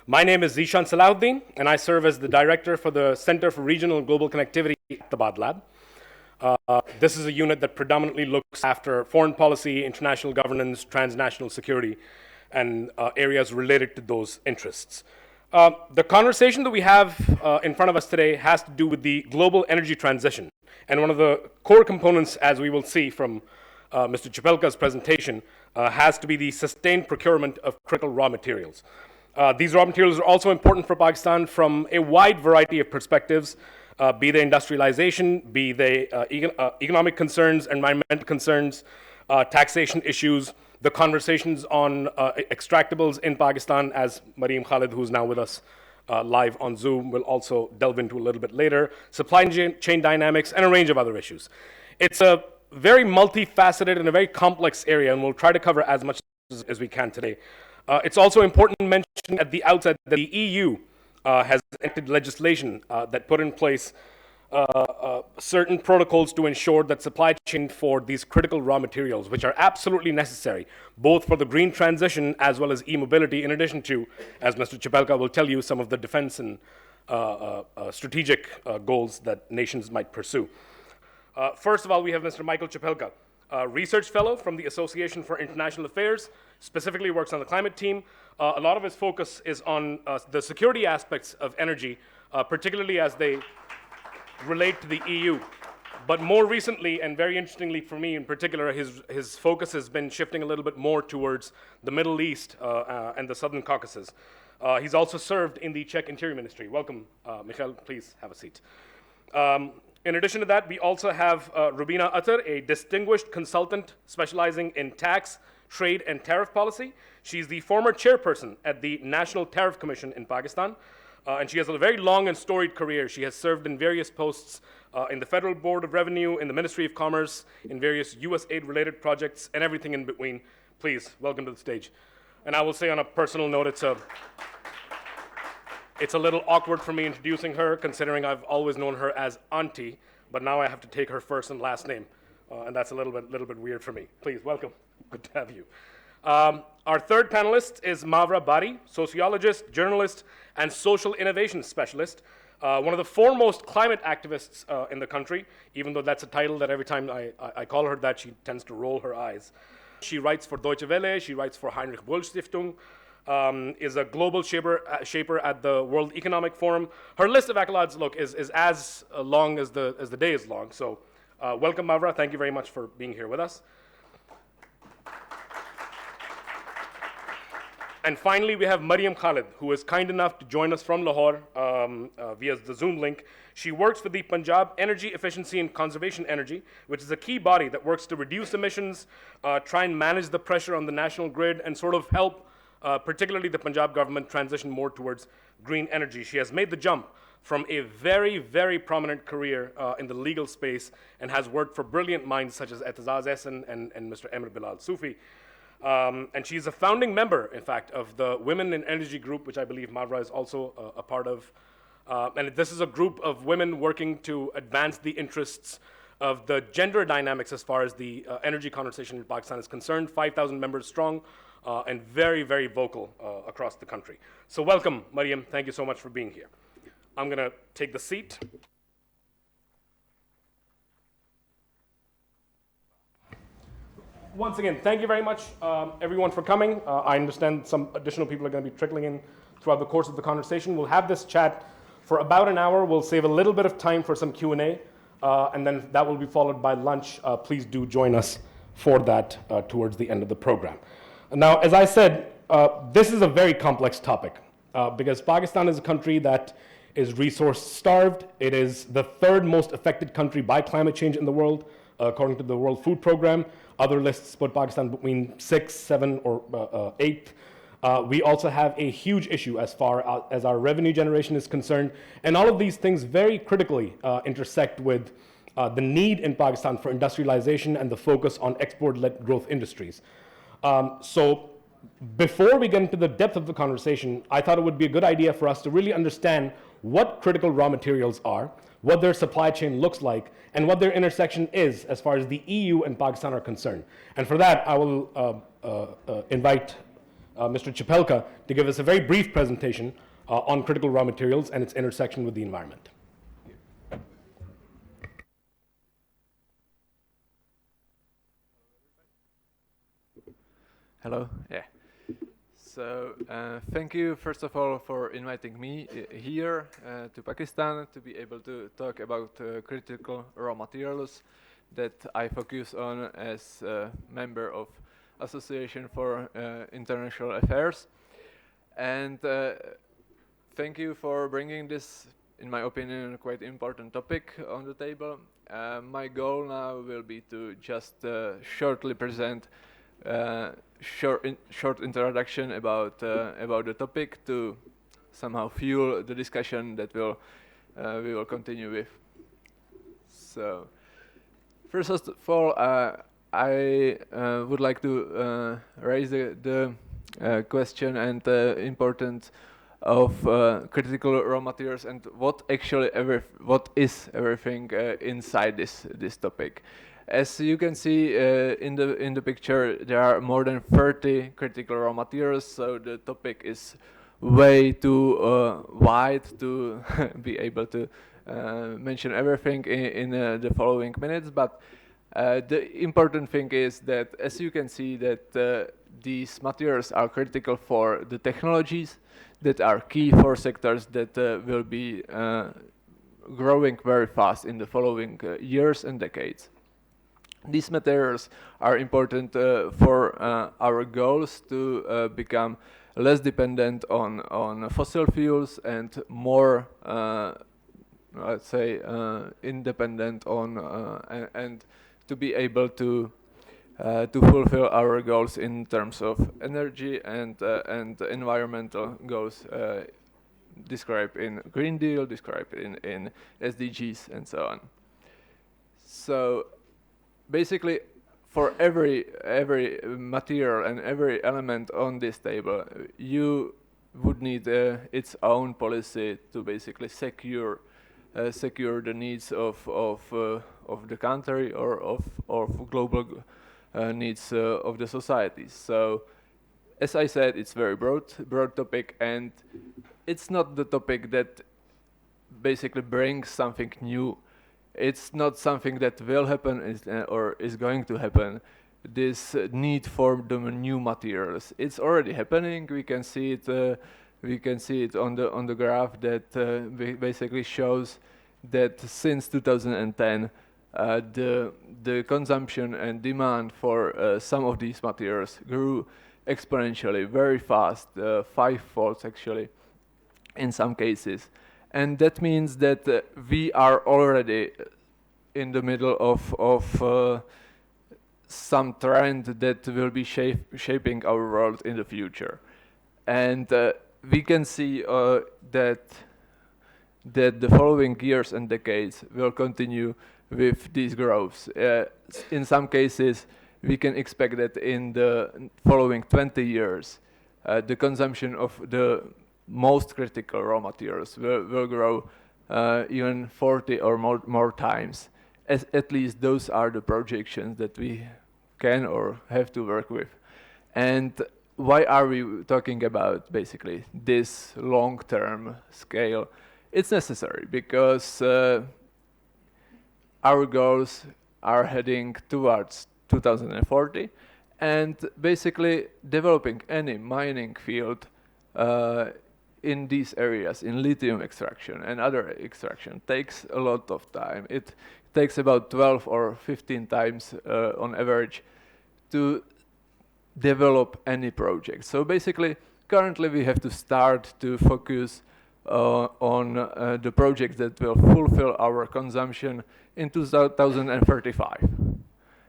My name is Zishan Salahuddin, and I serve as the director for the Center for Regional and Global Connectivity at Tabadlab. This is a unit that predominantly looks after foreign policy, international governance, transnational security, and areas related to those interests. The conversation that we have in front of us today has to do with the global energy transition. And one of the core components, as we will see from Mr. Czech-Pak's presentation, has to be the sustained procurement of critical raw materials. These raw materials are also important for Pakistan from a wide variety of perspectives, be they industrialization, be they economic concerns, environmental concerns, taxation issues, the conversations on extractables in Pakistan, as Mariam Khalid, who's now with us live on Zoom, will also delve into a little bit later, supply chain dynamics, and a range of other issues. It's a very multifaceted and a very complex area, and we'll try to cover as much as we can today. It's also important to mention at the outset that the EU has enacted legislation that put in place certain protocols to ensure that supply chain for these critical raw materials, which are absolutely necessary, both for the green transition as well as e-mobility, in addition to, as Mr. Czech-Pak will tell you, some of the defense and strategic goals that nations might pursue. First of all, we have Mr. Michael Czech-Pak, a research fellow from the Association for International Affairs, specifically works on the climate team. A lot of his focus is on the security aspects of energy, particularly as they relate to the EU. But more recently, and very interestingly for me in particular, his focus has been shifting a little bit more towards the Middle East and the Southern Caucasus. He's also served in the Czech Interior Ministry. Welcome, Michael, please have a seat. In addition to that, we also have Rubina Attar, a distinguished consultant specializing in tax, trade, and tariff policy. She's the former chairperson at the National Tariff Commission in Pakistan, and she has a very long and storied career. She has served in various posts in the Federal Board of Revenue, in the Ministry of Commerce, in various US aid-related projects, and everything in between. Please, welcome to the stage. And I will say on a personal note, it's a little awkward for me introducing her, considering I've always known her as Auntie, but now I have to take her first and last name, and that's a little bit weird for me. Please, welcome. Good to have you. Our third panelist is Mavra Bari, sociologist, journalist, and social innovation specialist, one of the foremost climate activists in the country, even though that's a title that every time I call her that, she tends to roll her eyes. She writes for Deutsche Welle, she writes for Heinrich Böll Stiftung, is a global shaper at the World Economic Forum. Her list of accolades, look, is as long as the day is long. So welcome, Mavra. Thank you very much for being here with us. And finally, we have Mariam Khalid, who is kind enough to join us from Lahore via the Zoom link. She works for the Punjab Energy Efficiency and Conservation Energy, which is a key body that works to reduce emissions, try and manage the pressure on the national grid, and sort of help particularly the Punjab government transition more towards green energy. She has made the jump from a very, very prominent career in the legal space and has worked for brilliant minds such as Etazaz Ehsan and Mr. Emir Bilal Sufi. And she's a founding member, in fact, of the Women in Energy group, which I believe Mavra is also a part of. And this is a group of women working to advance the interests of the gender dynamics as far as the energy conversation in Pakistan is concerned. 5,000 members strong and very, very vocal across the country. So welcome, Mariam. Thank you so much for being here. I'm going to take the seat. Once again, thank you very much, everyone, for coming. I understand some additional people are going to be trickling in throughout the course of the conversation. We'll have this chat for about an hour. We'll save a little bit of time for some Q&A, and then that will be followed by lunch. Please do join us for that towards the end of the program. Now, as I said, this is a very complex topic because Pakistan is a country that is resource-starved. It is the third most affected country by climate change in the world, according to the World Food Program. Other lists put Pakistan between 6th, 7th, or 8th. We also have a huge issue as far as our revenue generation is concerned. And all of these things very critically intersect with the need in Pakistan for industrialization and the focus on export-led growth industries. So before we get into the depth of the conversation, I thought it would be a good idea for us to really understand what critical raw materials are, what their supply chain looks like, and what their intersection is as far as the EU and Pakistan are concerned. And for that, I will invite Mr. Chapelka, to give us a very brief presentation on critical raw materials and its intersection with the environment. Hello. Yeah. So thank you first of all for inviting me here to Pakistan to be able to talk about critical raw materials that I focus on as a member of Association for International Affairs. And thank you for bringing this, in my opinion, quite important topic on the table. My goal now will be to just shortly present short introduction about the topic to somehow fuel the discussion that we will continue with. So, first of all, I would like to raise the question and the importance of critical raw materials and what is everything inside this topic. As you can see in the picture, there are more than 30 critical raw materials, so the topic is way too wide to be able to mention everything in the following minutes. But the important thing is that, as you can see, that these materials are critical for the technologies that are key for sectors that will be growing very fast in the following years and decades. These materials are important for our goals to become less dependent on fossil fuels and more, let's say, independent on and to be able to fulfill our goals in terms of energy and environmental goals described in Green Deal, described in SDGs, and so on. So, basically, for every material and every element on this table, you would need its own policy to basically secure the needs of the country or of global needs of the society. So, as I said, it's very broad topic, and it's not the topic that basically brings something new. It's not something that will happen or is going to happen. This need for the new materials, it's already happening. We can see it. We can see it on the graph that basically shows that since 2010, the consumption and demand for some of these materials grew exponentially, very fast, fivefold actually, in some cases. And that means that we are already in the middle of some trend that will be shaping our world in the future. And we can see that the following years and decades will continue with these growths. In some cases, we can expect that in the following 20 years, the consumption of the most critical raw materials will grow even 40 or more times. At least those are the projections that we can or have to work with. And why are we talking about basically this long-term scale? It's necessary because our goals are heading towards 2040, and basically developing any mining field in these areas, in lithium extraction and other extraction, takes a lot of time. It takes about 12 or 15 times on average to develop any project. So basically, currently we have to start to focus on the projects that will fulfill our consumption in 2035.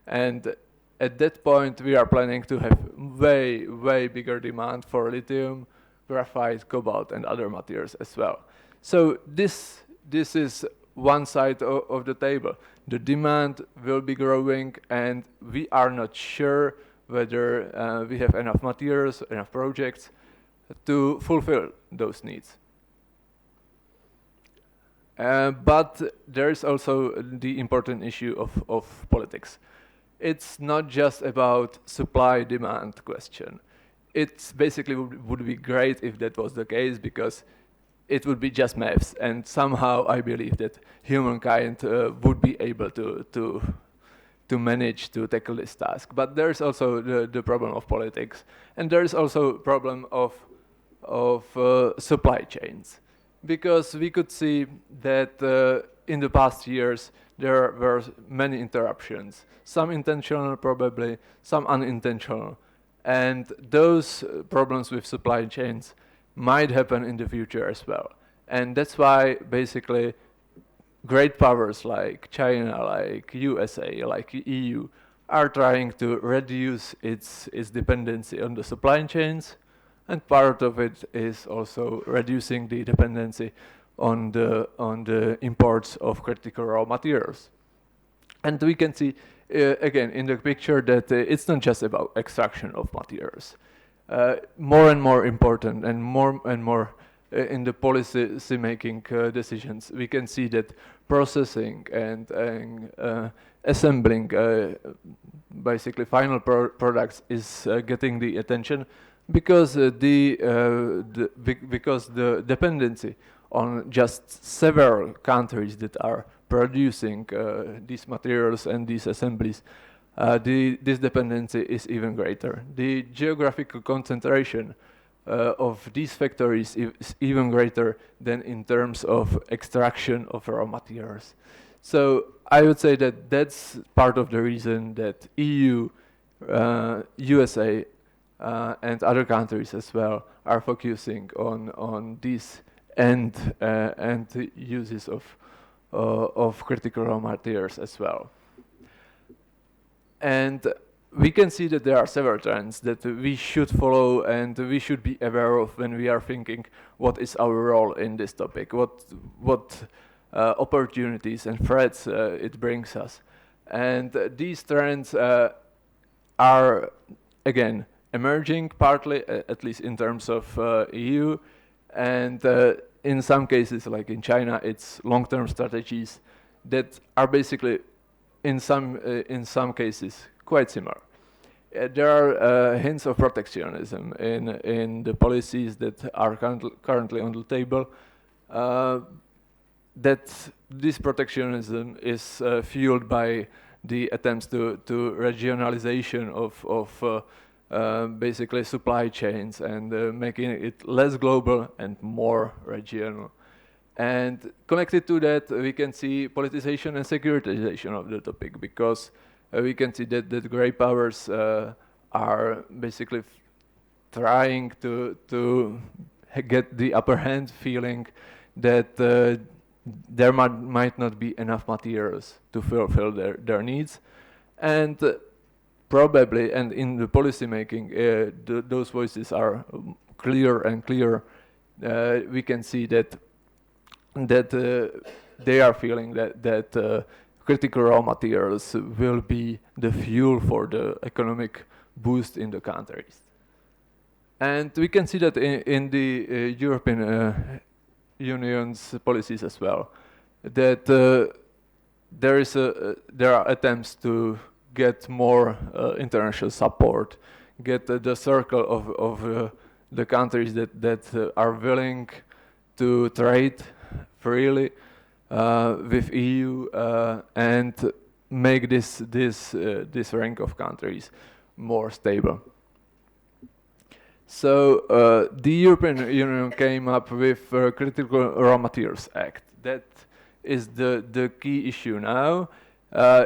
And at that point, we are planning to have way bigger demand for lithium, graphite, cobalt, and other materials as well. So this is one side of the table. The demand will be growing, and we are not sure whether we have enough materials, enough projects to fulfill those needs. But there is also the important issue of politics. It's not just about supply-demand question. it's basically would be great if that was the case, because it would be just maths, and somehow I believe that humankind would be able to manage to tackle this task. But there's also the problem of politics, and there's also a problem of supply chains, because we could see that in the past years there were many interruptions, some intentional probably, some unintentional, and those problems with supply chains might happen in the future as well. And that's why basically great powers like China, like USA, like EU are trying to reduce its dependency on the supply chains, and part of it is also reducing the dependency on the imports of critical raw materials. And we can see again in the picture that it's not just about extraction of materials. More and more important, and more in the policy making decisions, we can see that processing and assembling basically final products is getting the attention, because because the dependency on just several countries that are producing these materials and these assemblies, this dependency is even greater. The geographical concentration of these factories is even greater than in terms of extraction of raw materials. So I would say that that's part of the reason that EU, USA, and other countries as well are focusing on these end uses of critical raw materials as well. And we can see that there are several trends that we should follow and we should be aware of when we are thinking what is our role in this topic, what opportunities and threats it brings us. And these trends are, again, emerging partly, at least in terms of EU, and in some cases, like in China, it's long-term strategies that are basically in some cases quite similar. There are hints of protectionism in the policies that are currently on the table. That this protectionism is fueled by the attempts to regionalization of basically supply chains and making it less global and more regional. And connected to that, we can see politicization and securitization of the topic, because we can see that the great powers are basically trying to get the upper hand, feeling that there might not be enough materials to fulfill their needs. And probably, and in the policy making, those voices are clear and clear. We can see that they are feeling that critical raw materials will be the fuel for the economic boost in the countries. And we can see that in the European Union's policies as well, that there are attempts to get more international support, get the circle of the countries that are willing to trade freely with EU and make this rank of countries more stable. So the European Union came up with Critical Raw Materials Act. That is the key issue now.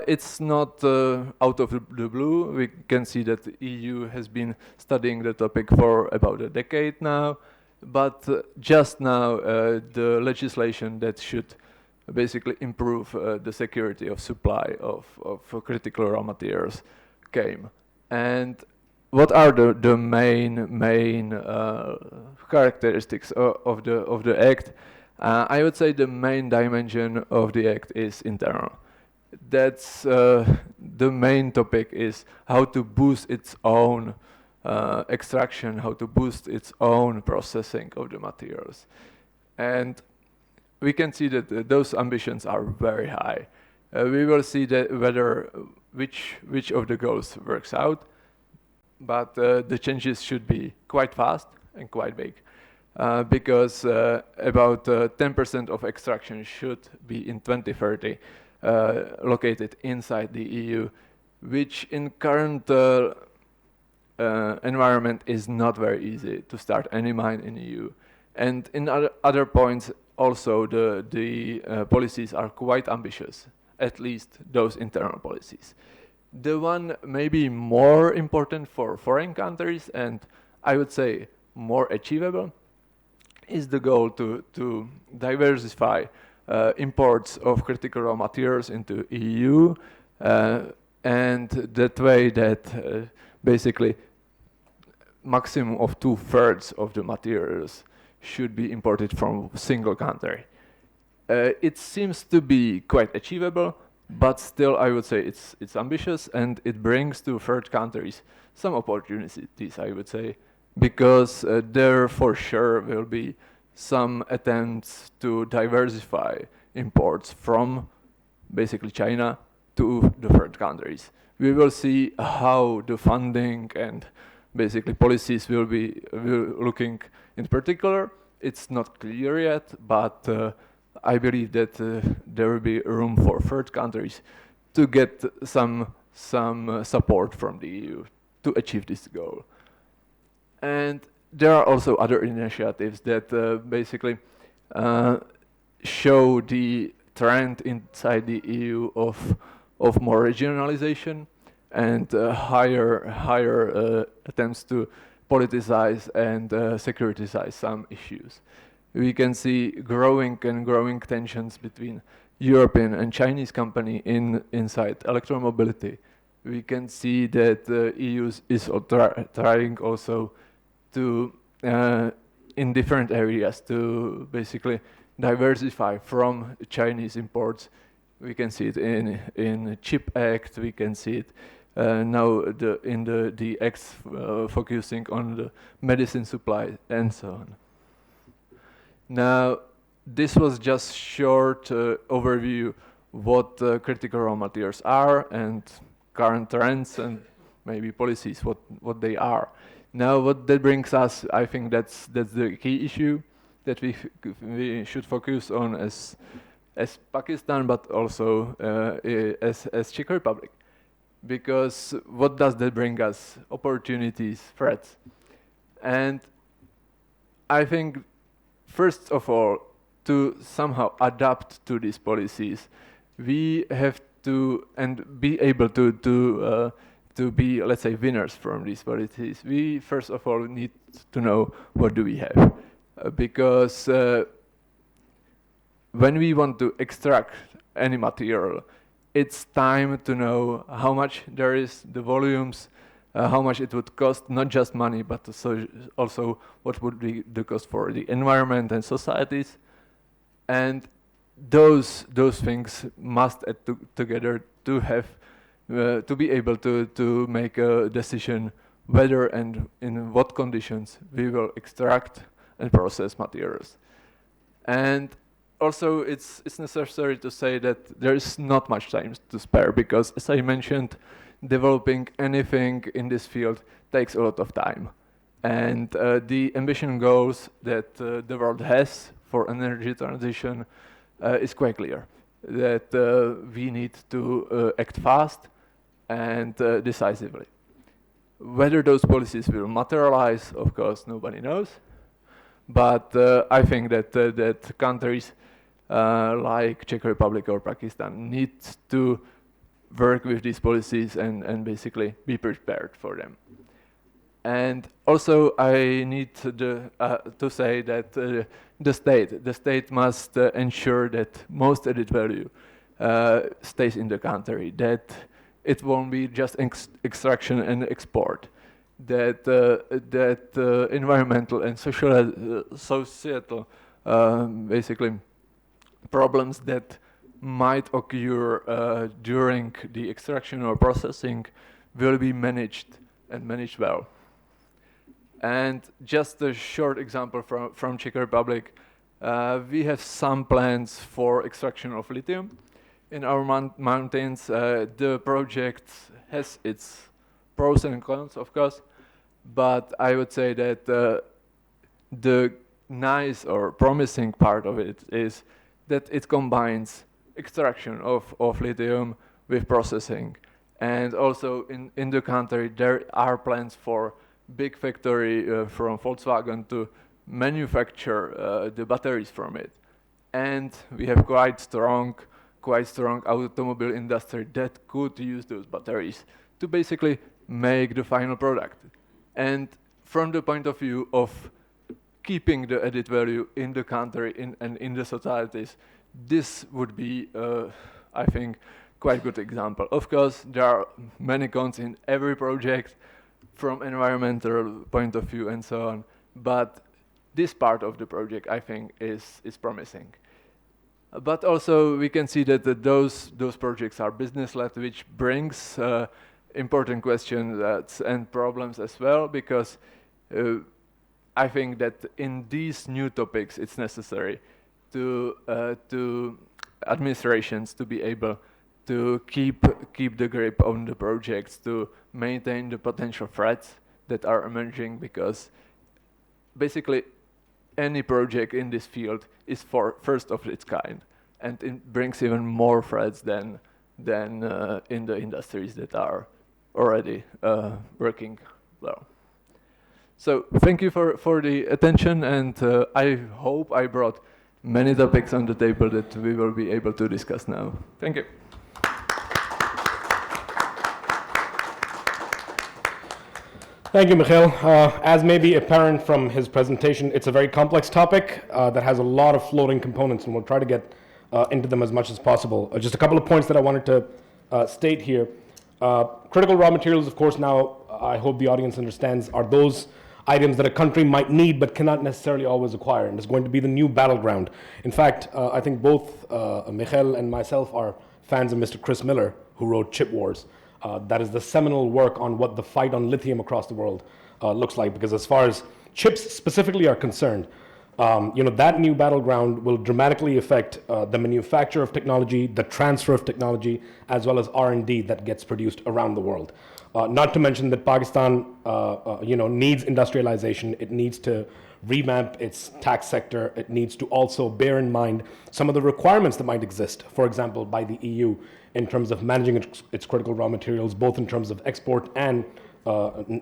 It's not out of the blue. We can see that the EU has been studying the topic for about a decade now, but just now the legislation that should basically improve the security of supply of critical raw materials came. And what are the main characteristics of the Act? I would say the main dimension of the Act is internal. That's the main topic, is how to boost its own extraction, how to boost its own processing of the materials. And we can see that those ambitions are very high. We will see that which of the goals works out. but the changes should be quite fast and quite big, because about 10% of extraction should be in 2030 located inside the EU, which in current environment is not very easy to start any mine in EU. And in other points also the policies are quite ambitious, at least those internal policies. The one maybe more important for foreign countries, and I would say more achievable, is the goal to diversify imports of critical raw materials into EU, and that way that basically maximum of 2/3 of the materials should be imported from a single country. It seems to be quite achievable, but still I would say it's ambitious, and it brings to third countries some opportunities, I would say, because there for sure will be some attempts to diversify imports from basically China to the third countries. We will see how the funding and basically policies will be looking in particular. It's not clear yet, but I believe that there will be room for third countries to get some support from the EU to achieve this goal. And there are also other initiatives that basically show the trend inside the EU of more regionalization and higher attempts to politicize and securitize some issues. We can see growing tensions between European and Chinese company inside electromobility. We can see that the EU is trying also to in different areas to basically diversify from Chinese imports. We can see it in Chip Act. We can see it now in the acts focusing on the medicine supply and so on. Now, this was just short overview what critical raw materials are and current trends and maybe policies what they are. Now, what that brings us, I think that's the key issue that we should focus on as Pakistan, but also as Czech Republic, because what does that bring us? Opportunities, threats, and I think first of all, to somehow adapt to these policies, we have to and be able to be, let's say, winners from these policies. We first of all need to know what do we have, because when we want to extract any material, it's time to know how much there is, the volumes, how much it would cost, not just money, but also what would be the cost for the environment and societies. And those things must add together to have to be able to make a decision whether and in what conditions we will extract and process materials. And also it's necessary to say that there is not much time to spare, because as I mentioned, developing anything in this field takes a lot of time. And the ambition goals that the world has for energy transition is quite clear, that we need to act fast and decisively. Whether those policies will materialize, of course, nobody knows. But I think that countries like Czech Republic or Pakistan need to work with these policies and basically be prepared for them. And also I need to say that the state must ensure that most added value stays in the country, that it won't be just extraction and export, that environmental and societal basically problems that might occur during the extraction or processing will be managed and managed well. And just a short example from Czech Republic, we have some plans for extraction of lithium in our mountains. The project has its pros and cons, of course, but I would say that the nice or promising part of it is that it combines extraction of lithium with processing. And also in the country there are plans for big factory from Volkswagen to manufacture the batteries from it. And we have quite strong automobile industry that could use those batteries to basically make the final product. And from the point of view of keeping the added value in the country and in the societies, this would be, I think, quite good example. Of course, there are many cons in every project from environmental point of view and so on, but this part of the project, I think, is promising. But also we can see that those projects are business-led, which brings important questions and problems as well, because I think that in these new topics it's necessary to administrations to be able to keep the grip on the projects, to maintain the potential threats that are emerging, because basically any project in this field is first of its kind, and it brings even more threats than in the industries that are already working well. So thank you for the attention, and I hope I brought many topics on the table that we will be able to discuss now. Thank you. Thank you, Mikhail. As may be apparent from his presentation, it's a very complex topic that has a lot of floating components, and we'll try to get into them as much as possible. Just a couple of points that I wanted to state here. Critical raw materials, of course, now I hope the audience understands, are those items that a country might need but cannot necessarily always acquire, and it's going to be the new battleground. In fact, I think both Mikhail and myself are fans of Mr. Chris Miller, who wrote Chip Wars. That is the seminal work on what the fight on lithium across the world looks like, because as far as chips specifically are concerned, that new battleground will dramatically affect the manufacture of technology, the transfer of technology, as well as R&D that gets produced around the world. Not to mention that Pakistan, needs industrialization. It needs to revamp its tax sector. It needs to also bear in mind some of the requirements that might exist, for example, by the EU in terms of managing its critical raw materials, both in terms of export and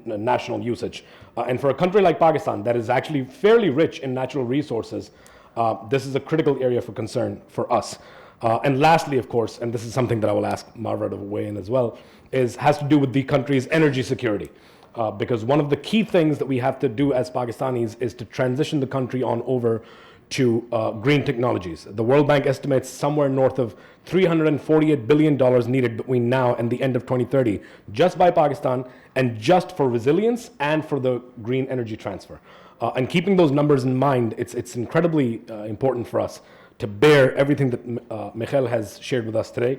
national usage. And for a country like Pakistan that is actually fairly rich in natural resources, this is a critical area for concern for us. And lastly, of course, and this is something that I will ask Marva to weigh in as well, has to do with the country's energy security. Because one of the key things that we have to do as Pakistanis is to transition the country on over to green technologies. The World Bank estimates somewhere north of $348 billion needed between now and the end of 2030, just by Pakistan, and just for resilience and for the green energy transfer. And keeping those numbers in mind, it's incredibly important for us to bear everything that Mikhail has shared with us today,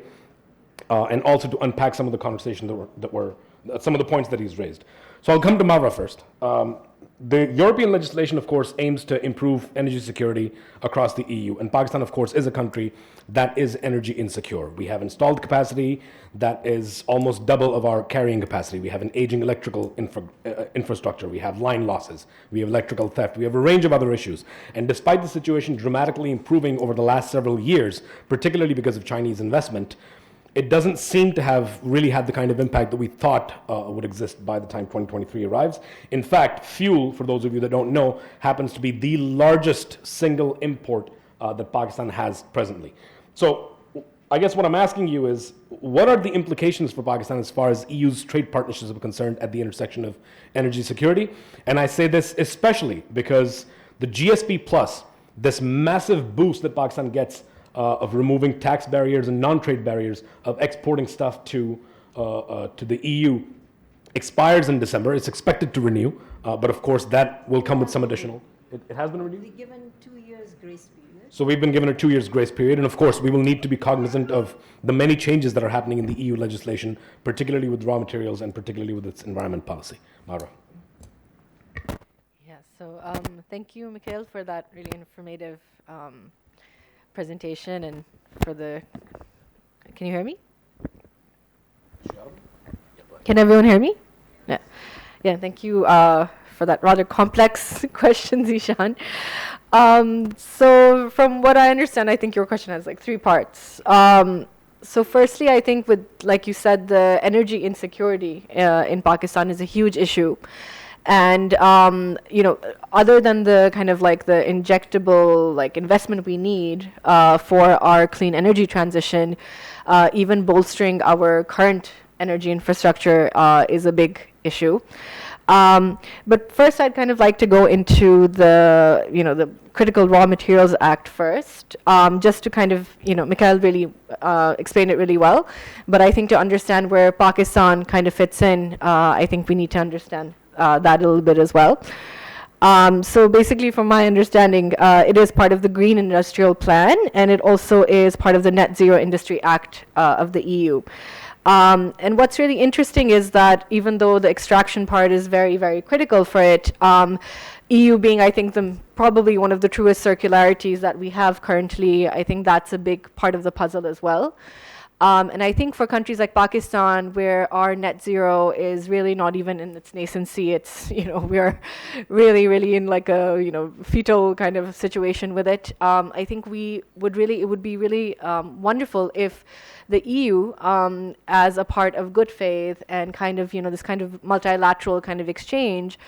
and also to unpack some of the conversation that were some of the points that he's raised. So I'll come to Marva first. The European legislation, of course, aims to improve energy security across the EU. And Pakistan, of course, is a country that is energy insecure. We have installed capacity that is almost double of our carrying capacity. We have an aging electrical infrastructure. We have line losses. We have electrical theft. We have a range of other issues. And despite the situation dramatically improving over the last several years, particularly because of Chinese investment, it doesn't seem to have really had the kind of impact that we thought would exist by the time 2023 arrives. In fact, fuel, for those of you that don't know, happens to be the largest single import that Pakistan has presently. So I guess what I'm asking you is, what are the implications for Pakistan as far as EU's trade partnerships are concerned at the intersection of energy security? And I say this especially because the GSP Plus, this massive boost that Pakistan gets of removing tax barriers and non-trade barriers of exporting stuff to the EU expires in December. It's expected to renew, but of course that will come with some additional. It has been renewed? We're given 2 years grace period. So we've been given a 2 years grace period, and of course we will need to be cognizant of the many changes that are happening in the EU legislation, particularly with raw materials and particularly with its environment policy. Mara. Yeah, so thank you, Mikhail, for that really informative presentation and for the, can you hear me? Can everyone hear me? Yeah. Yeah, thank you for that rather complex question, Zishan. So from what I understand, I think your question has like three parts. So firstly, I think with, like you said, the energy insecurity in Pakistan is a huge issue. And, other than the kind of like the injectable like investment we need for our clean energy transition, even bolstering our current energy infrastructure is a big issue. But first, I'd kind of like to go into the Critical Raw Materials Act first, just to kind of, Mikhail really explained it really well. But I think to understand where Pakistan kind of fits in, I think we need to understand that a little bit as well. So basically, from my understanding, it is part of the Green Industrial Plan, and it also is part of the Net Zero Industry Act of the EU. And what's really interesting is that even though the extraction part is very, very critical for it, EU being, I think, probably one of the truest circularities that we have currently, I think that's a big part of the puzzle as well. And I think for countries like Pakistan, where our net zero is really not even in its nascency, it's, we're really, really in like a, fetal kind of situation with it. I think it would be really wonderful if the EU, as a part of good faith and kind of, this kind of multilateral kind of exchange,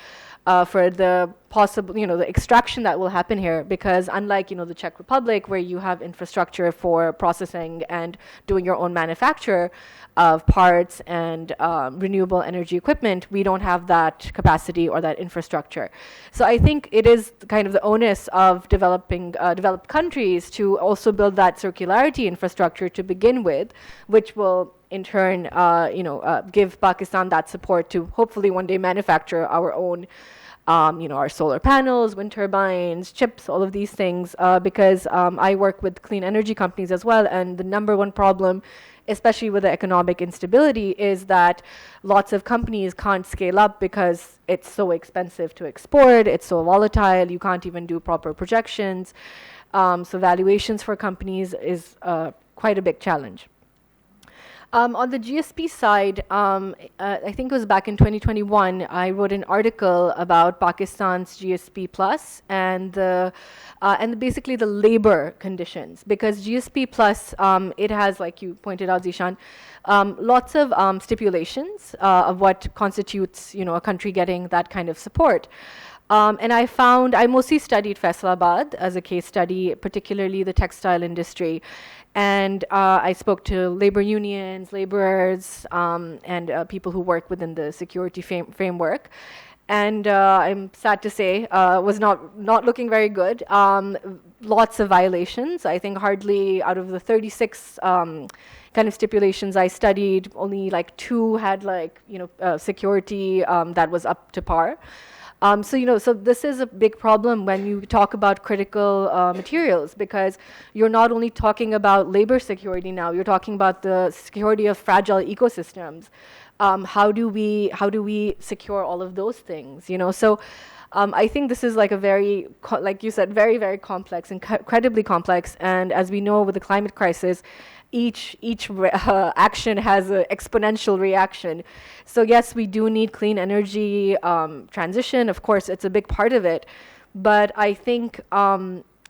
for the possible, the extraction that will happen here, because unlike, the Czech Republic, where you have infrastructure for processing and doing your own manufacture of parts and renewable energy equipment, we don't have that capacity or that infrastructure. So I think it is kind of the onus of developed countries to also build that circularity infrastructure to begin with, which will in turn, give Pakistan that support to hopefully one day manufacture our own, our solar panels, wind turbines, chips, all of these things, because I work with clean energy companies as well, and the number one problem, especially with the economic instability, is that lots of companies can't scale up because it's so expensive to export, it's so volatile, you can't even do proper projections. So valuations for companies is quite a big challenge. On the GSP side, I think it was back in 2021, I wrote an article about Pakistan's GSP Plus and basically the labor conditions, because GSP Plus, it has, like you pointed out, Zishan, lots of stipulations of what constitutes, a country getting that kind of support. And I mostly studied Faisalabad as a case study, particularly the textile industry. And I spoke to labor unions, laborers, and people who work within the security framework. And I'm sad to say, was not looking very good. Lots of violations. I think hardly out of the 36 kind of stipulations I studied, only like 2 had security that was up to par. So this is a big problem when you talk about critical materials, because you're not only talking about labor security now, you're talking about the security of fragile ecosystems. How do we secure all of those things? So I think this is like a very, like you said, very, very complex, incredibly complex. And as we know with the climate crisis, each action has an exponential reaction. So yes, we do need clean energy transition. Of course, it's a big part of it. But I think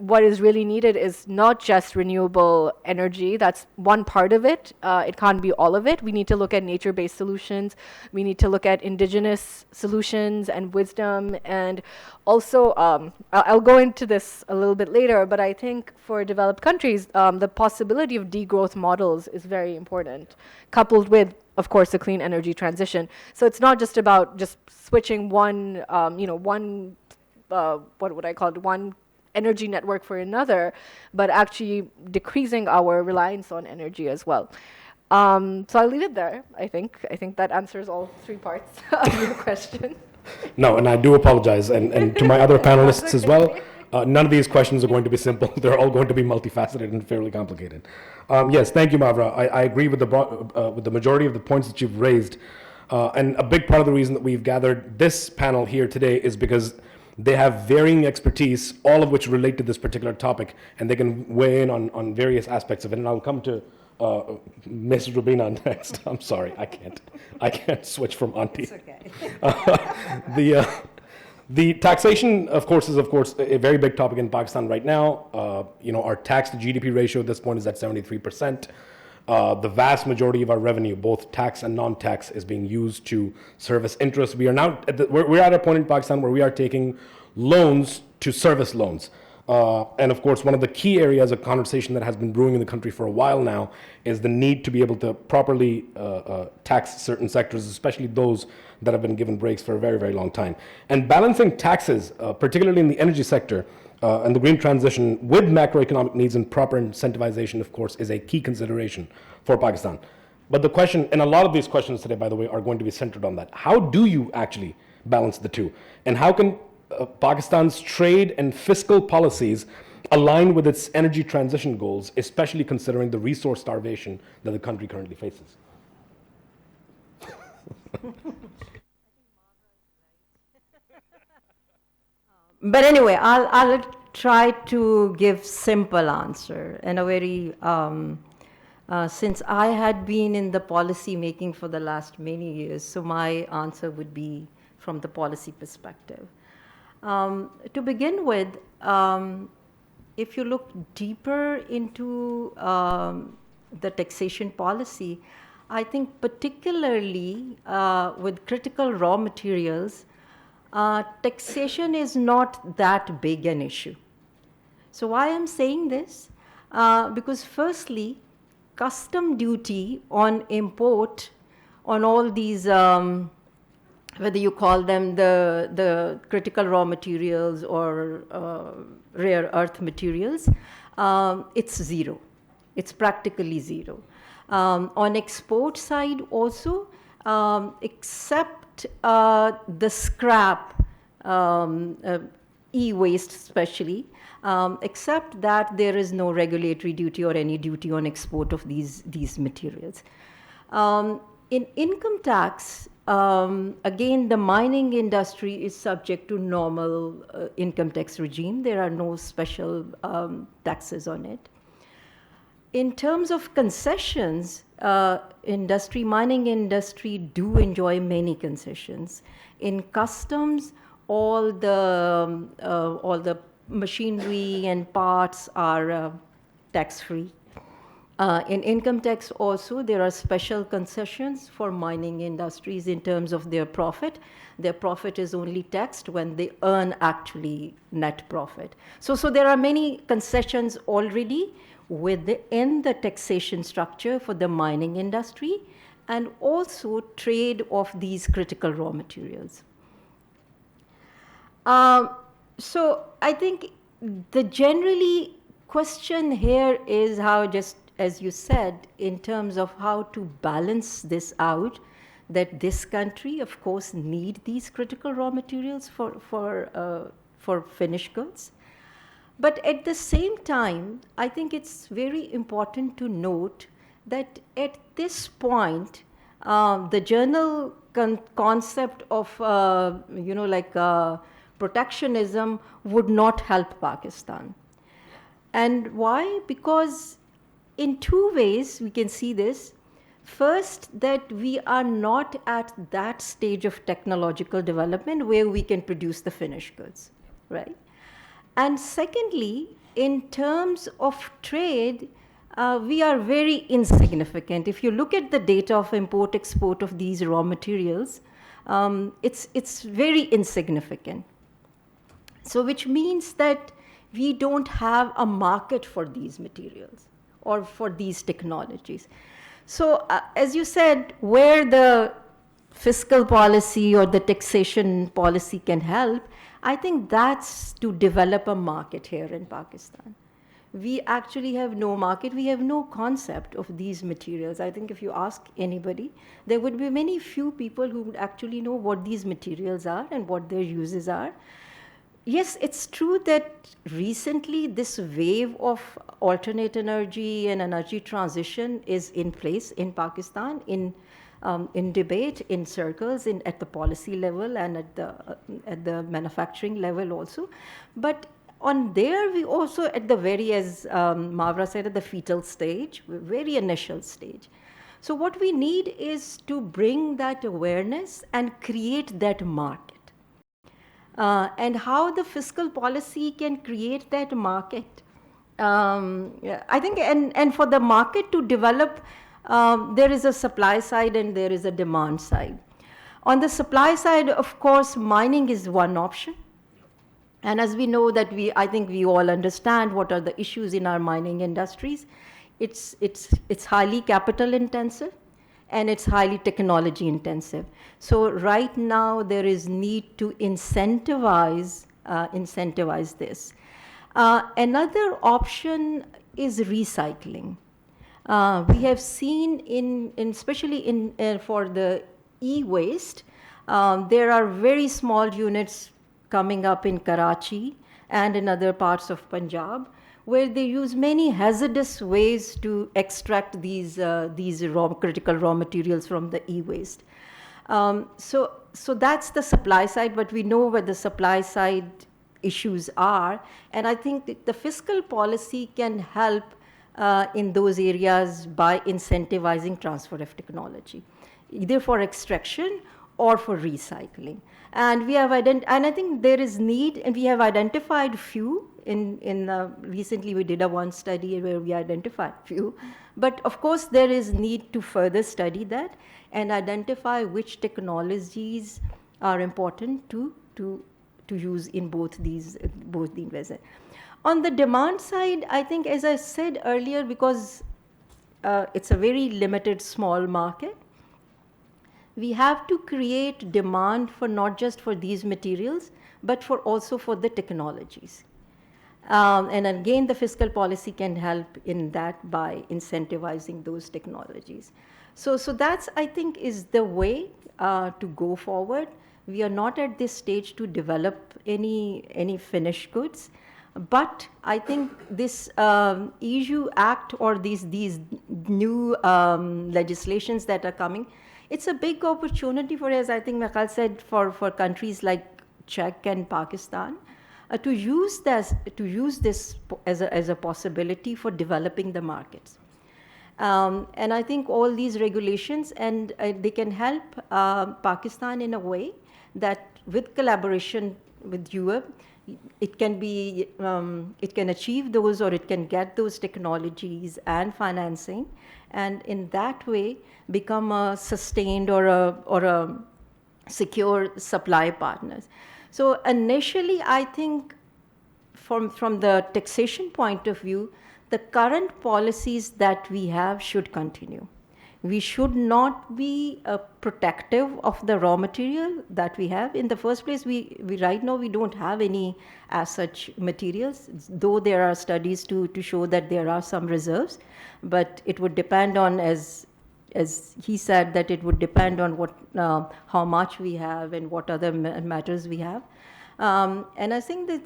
what is really needed is not just renewable energy. That's one part of it. It can't be all of it. We need to look at nature-based solutions. We need to look at indigenous solutions and wisdom. And also, I'll go into this a little bit later, but I think for developed countries, the possibility of degrowth models is very important, coupled with, of course, the clean energy transition. So it's not just about just switching one energy network for another, but actually decreasing our reliance on energy as well. So I'll leave it there, I think. I think that answers all 3 parts of your question. No, and I do apologize, and to my other panelists as well. None of these questions are going to be simple. They're all going to be multifaceted and fairly complicated. Yes, thank you, Mavra. I agree with the majority of the points that you've raised. And a big part of the reason that we've gathered this panel here today is because they have varying expertise, all of which relate to this particular topic, and they can weigh in on various aspects of it. And I'll come to Ms. Rubina next. I'm sorry, I can't switch from auntie. It's okay. The taxation, of course, is a very big topic in Pakistan right now. Our tax to GDP ratio at this point is at 73%. The vast majority of our revenue, both tax and non-tax, is being used to service interest. We are now we're at a point in Pakistan where we are taking loans to service loans. And of course, one of the key areas of conversation that has been brewing in the country for a while now is the need to be able to properly tax certain sectors, especially those that have been given breaks for a very, very long time. And balancing taxes, particularly in the energy sector and the green transition, with macroeconomic needs and proper incentivization, of course, is a key consideration for Pakistan. But the question, and a lot of these questions today, by the way, are going to be centered on that. How do you actually balance the two? And how can Pakistan's trade and fiscal policies align with its energy transition goals, especially considering the resource starvation that the country currently faces? But anyway, I'll try to give simple answer and a very, since I had been in the policy making for the last many years, so my answer would be from the policy perspective. To begin with, if you look deeper into the taxation policy, I think particularly with critical raw materials, taxation is not that big an issue. So why I'm saying this? Because firstly, custom duty on import on all these, whether you call them the critical raw materials or rare earth materials, it's zero. It's practically zero. On export side also, except the scrap, e-waste especially, except that there is no regulatory duty or any duty on export of these materials. In income tax, again, the mining industry is subject to normal income tax regime. There are no special taxes on it. In terms of concessions, mining industry do enjoy many concessions. In customs, all the machinery and parts are tax-free. In income tax also, there are special concessions for mining industries in terms of their profit. Their profit is only taxed when they earn actually net profit. So there are many concessions already within the taxation structure for the mining industry and also trade of these critical raw materials. So I think the generally question here is how, just as you said, in terms of how to balance this out, that this country, of course, need these critical raw materials for finished goods. But at the same time, I think it's very important to note that at this point, the general concept of, protectionism would not help Pakistan. And why? Because in two ways we can see this. First, that we are not at that stage of technological development where we can produce the finished goods, right? And secondly, in terms of trade, we are very insignificant. If you look at the data of import-export of these raw materials, it's very insignificant. So which means that we don't have a market for these materials or for these technologies. So as you said, where the fiscal policy or the taxation policy can help, I think that's to develop a market here in Pakistan. We actually have no market, we have no concept of these materials. I think if you ask anybody, there would be many few people who would actually know what these materials are and what their uses are. Yes, it's true that recently this wave of alternate energy and energy transition is in place in Pakistan, in debate, in circles, at the policy level and at the manufacturing level also. But on there, we also at the very, as Mavra said, at the fetal stage, very initial stage. So what we need is to bring that awareness and create that market. And how the fiscal policy can create that market. Yeah, I think, and for the market to develop, there is a supply side and there is a demand side. On the supply side, of course, mining is one option. And as we know that I think we all understand what are the issues in our mining industries. It's highly capital intensive and it's highly technology intensive. So right now there is need to incentivize this. Another option is recycling. We have seen especially for the e-waste, there are very small units coming up in Karachi and in other parts of Punjab, where they use many hazardous ways to extract these critical raw materials from the e-waste. So that's the supply side, but we know where the supply side issues are, and I think the fiscal policy can help in those areas by incentivizing transfer of technology, either for extraction or for recycling. And we have and I think there is need, and we have identified few. Recently we did one study where we identified few, but of course there is need to further study that and identify which technologies are important to use in both the investment. On the demand side, I think, as I said earlier, because it's a very limited small market, we have to create demand for not just for these materials, but also for the technologies. And again, the fiscal policy can help in that by incentivizing those technologies. So that's, I think, is the way to go forward. We are not at this stage to develop any finished goods, but I think this EU Act or these new legislations that are coming, it's a big opportunity for, as I think Michael said, for countries like Czech and Pakistan to use this as a possibility for developing the markets. And I think all these regulations, and they can help Pakistan in a way that with collaboration with Europe, it can achieve those, or it can get those technologies and financing, and in that way become a sustained or a secure supply partners. So initially, I think from the taxation point of view, the current policies that we have should continue. We should not be protective of the raw material that we have. In the first place, we right now we don't have any as such materials, though there are studies to show that there are some reserves, but it would depend on, as he said, that it would depend on what how much we have and what other matters we have. And I think that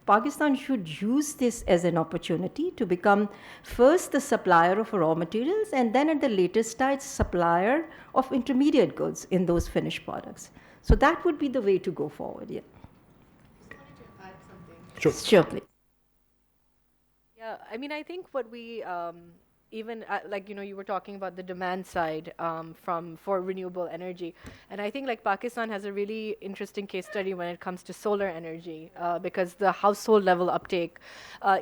Pakistan should use this as an opportunity to become first the supplier of raw materials, and then at the later stage supplier of intermediate goods in those finished products. So that would be the way to go forward. Yeah. Just wanted to add something. Sure. Sure, please. Yeah, I mean, I think what we even like, you know, you were talking about the demand side for renewable energy, and I think like Pakistan has a really interesting case study when it comes to solar energy, because the household level uptake,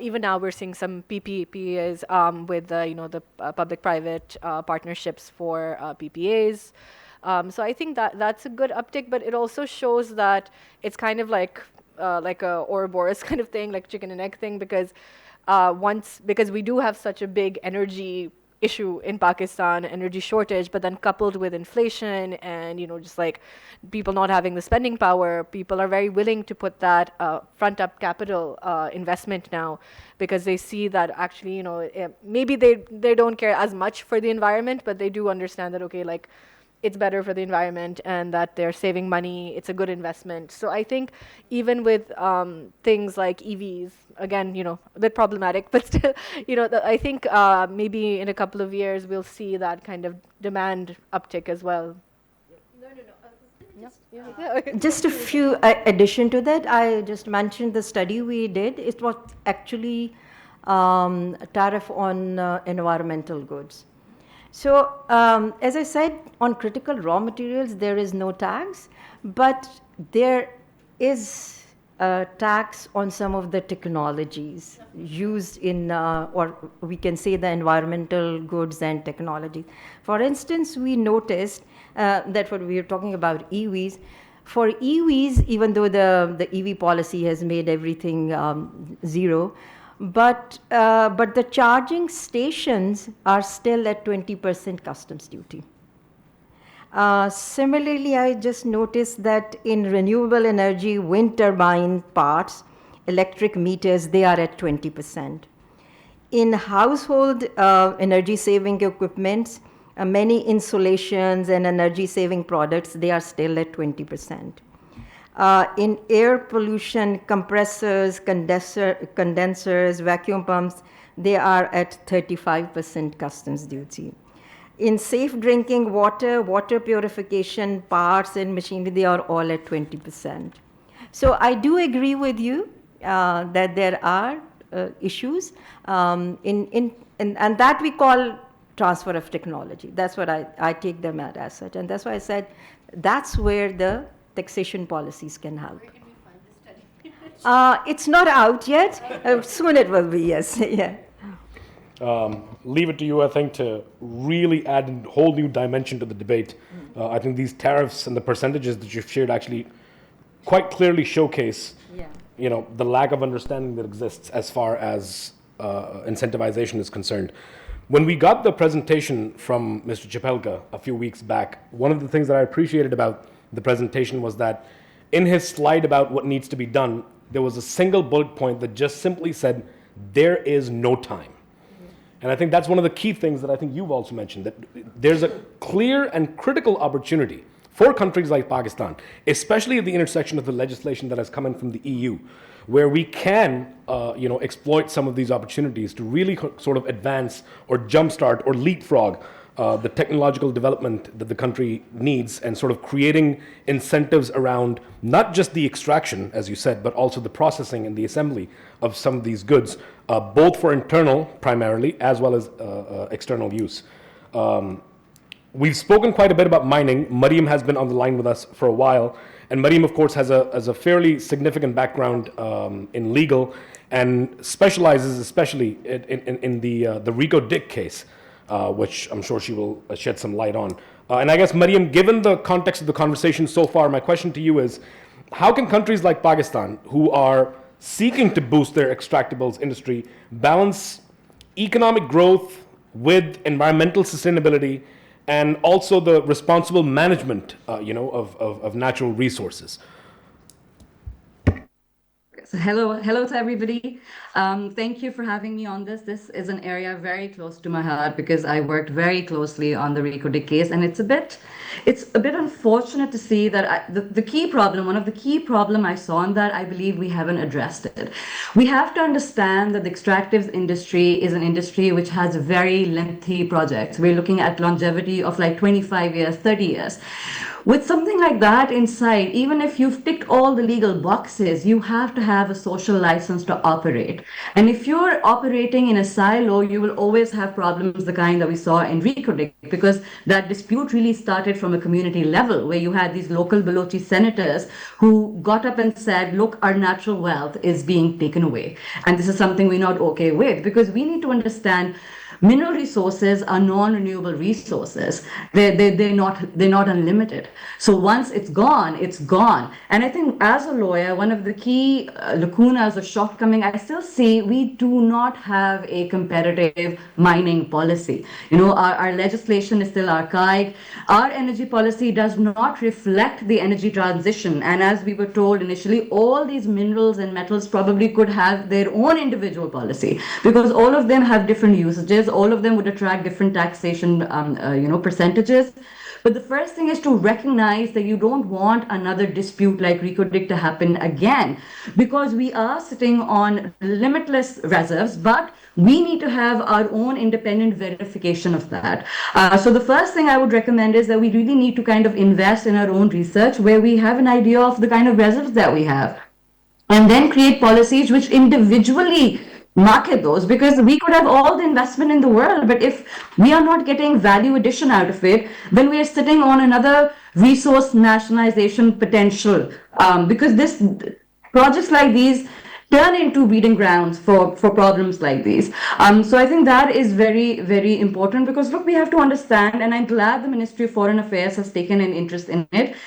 even now we're seeing some PPAs with the public-private partnerships for PPAs. So I think that's a good uptake, but it also shows that it's kind of like a Ouroboros kind of thing, like chicken and egg thing, because because we do have such a big energy issue in Pakistan, energy shortage, but then coupled with inflation and, just like people not having the spending power, people are very willing to put that front up capital investment now, because they see that actually, maybe they don't care as much for the environment, but they do understand that, okay, like, it's better for the environment and that they're saving money, it's a good investment. So I think even with things like EVs, again, a bit problematic, but still, I think maybe in a couple of years we'll see that kind of demand uptick as well. Just a few addition to that. I just mentioned the study we did. It was actually tariff on environmental goods. So as I said, on critical raw materials, there is no tax, but there is a tax on some of the technologies used in, or we can say the environmental goods and technology. For instance, we noticed that when we were talking about EVs, for EVs, even though the EV policy has made everything zero, but the charging stations are still at 20% customs duty. Similarly, I just noticed that in renewable energy, wind turbine parts, electric meters, they are at 20%. In household energy saving equipments, many insulations and energy saving products, they are still at 20%. In air pollution, compressors, condensers, vacuum pumps, they are at 35% customs duty. In safe drinking water, water purification parts and machinery, they are all at 20%. So I do agree with you that there are issues, and that we call transfer of technology. That's what I take them as such. And that's why I said that's where the taxation policies can help. Where can we find this study? It's not out yet. Soon it will be, yes. Yeah. Leave it to you, I think, to really add a whole new dimension to the debate. I think these tariffs and the percentages that you've shared actually quite clearly showcase, the lack of understanding that exists as far as incentivization is concerned. When we got the presentation from Mr. Chapelka a few weeks back, one of the things that I appreciated about the presentation was that in his slide about what needs to be done, there was a single bullet point that just simply said, there is no time. And I think that's one of the key things that I think you've also mentioned, that there's a clear and critical opportunity for countries like Pakistan, especially at the intersection of the legislation that has come in from the EU, where we can exploit some of these opportunities to really sort of advance or jumpstart or leapfrog the technological development that the country needs, and sort of creating incentives around not just the extraction, as you said, but also the processing and the assembly of some of these goods, both for internal primarily as well as external use. We've spoken quite a bit about mining. Mariam has been on the line with us for a while, and Mariam, of course, has a fairly significant background in legal and specializes especially in the Rico Dick case, which I'm sure she will shed some light on. And I guess, Mariam, given the context of the conversation so far, my question to you is, how can countries like Pakistan, who are seeking to boost their extractables industry, balance economic growth with environmental sustainability and also the responsible management of natural resources? So hello to everybody. Thank you for having me on this. This is an area very close to my heart because I worked very closely on the Rico Dick case, and it's a bit unfortunate to see that the key problem, one of the key problem I saw in that, I believe we haven't addressed it. We have to understand that the extractives industry is an industry which has very lengthy projects. We're looking at longevity of like 25 years, 30 years. With something like that inside, even if you've ticked all the legal boxes, you have to have a social license to operate. And if you're operating in a silo, you will always have problems the kind that we saw in Rico Dick, because that dispute really started from a community level, where you had these local Balochi senators who got up and said, look, our natural wealth is being taken away. And this is something we're not okay with, because we need to understand mineral resources are non-renewable resources. They're not unlimited. So once it's gone, it's gone. And I think as a lawyer, one of the key lacunas or shortcoming I still see, we do not have a competitive mining policy. Our legislation is still archaic. Our energy policy does not reflect the energy transition. And as we were told initially, all these minerals and metals probably could have their own individual policy, because all of them have different usages. All of them would attract different taxation, percentages. But the first thing is to recognize that you don't want another dispute like Recodic to happen again, because we are sitting on limitless reserves, but we need to have our own independent verification of that. So the first thing I would recommend is that we really need to kind of invest in our own research where we have an idea of the kind of reserves that we have, and then create policies which individually market those, because we could have all the investment in the world, but if we are not getting value addition out of it, then we are sitting on another resource nationalization potential, because this projects like these turn into breeding grounds for problems like these. So I think that is very, very important, because look, we have to understand, and I'm glad the Ministry of Foreign Affairs has taken an interest in it.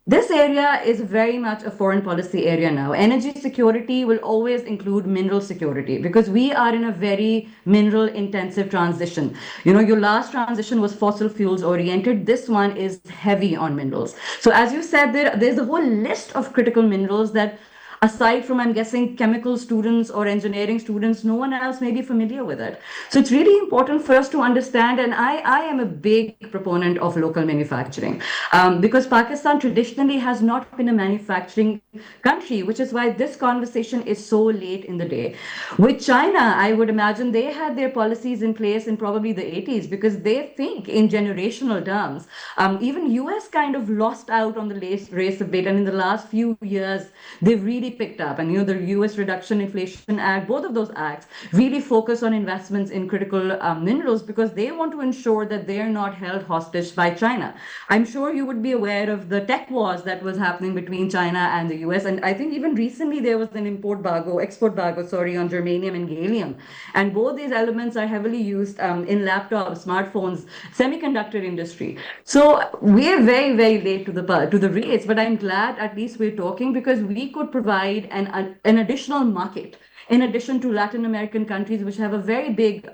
This area is very much a foreign policy area now. Energy security will always include mineral security, because we are in a very mineral intensive transition. You know, your last transition was fossil fuels oriented. This one is heavy on minerals. So as you said, there's a whole list of critical minerals that, aside from, I'm guessing, chemical students or engineering students, no one else may be familiar with it. So it's really important for us to understand, and I am a big proponent of local manufacturing, because Pakistan traditionally has not been a manufacturing country, which is why this conversation is so late in the day. With China, I would imagine they had their policies in place in probably the 80s, because they think in generational terms. Even US kind of lost out on the race a bit, and in the last few years, they've really picked up. And the US Reduction Inflation Act, both of those acts really focus on investments in critical minerals, because they want to ensure that they're not held hostage by China. I'm sure you would be aware of the tech wars that was happening between China and the US, and I think even recently there was an export embargo, on germanium and gallium, and both these elements are heavily used in laptops, smartphones, semiconductor industry. So we're very, very late to the race, but I'm glad at least we're talking, because we could provide an additional market in addition to Latin American countries, which have a very big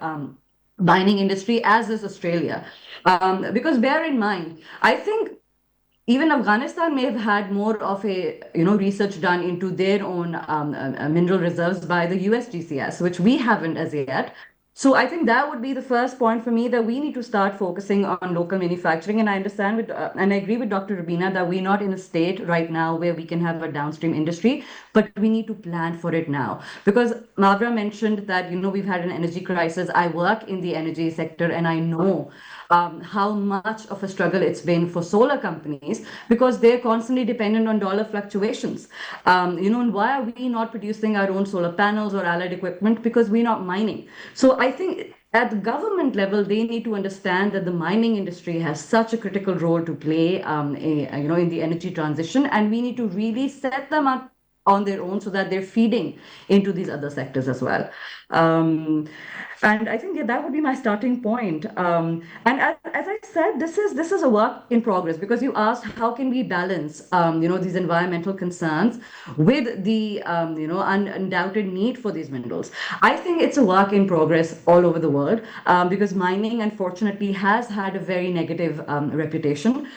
mining industry, as is Australia. Because bear in mind, I think even Afghanistan may have had more of a research done into their own mineral reserves by the USGCS, which we haven't as yet. So I think that would be the first point for me, that we need to start focusing on local manufacturing. And I understand and I agree with Dr. Rubina that we're not in a state right now where we can have a downstream industry, but we need to plan for it now. Because Mavra mentioned that we've had an energy crisis. I work in the energy sector, and I know how much of a struggle it's been for solar companies, because they're constantly dependent on dollar fluctuations. And why are we not producing our own solar panels or allied equipment? Because we're not mining. So I think at the government level, they need to understand that the mining industry has such a critical role to play, in the energy transition, and we need to really set them up on their own so that they're feeding into these other sectors as well. And I think that would be my starting point. And as I said, this is a work in progress, because you asked how can we balance these environmental concerns with the undoubted need for these minerals. I think it's a work in progress all over the world, because mining unfortunately has had a very negative reputation.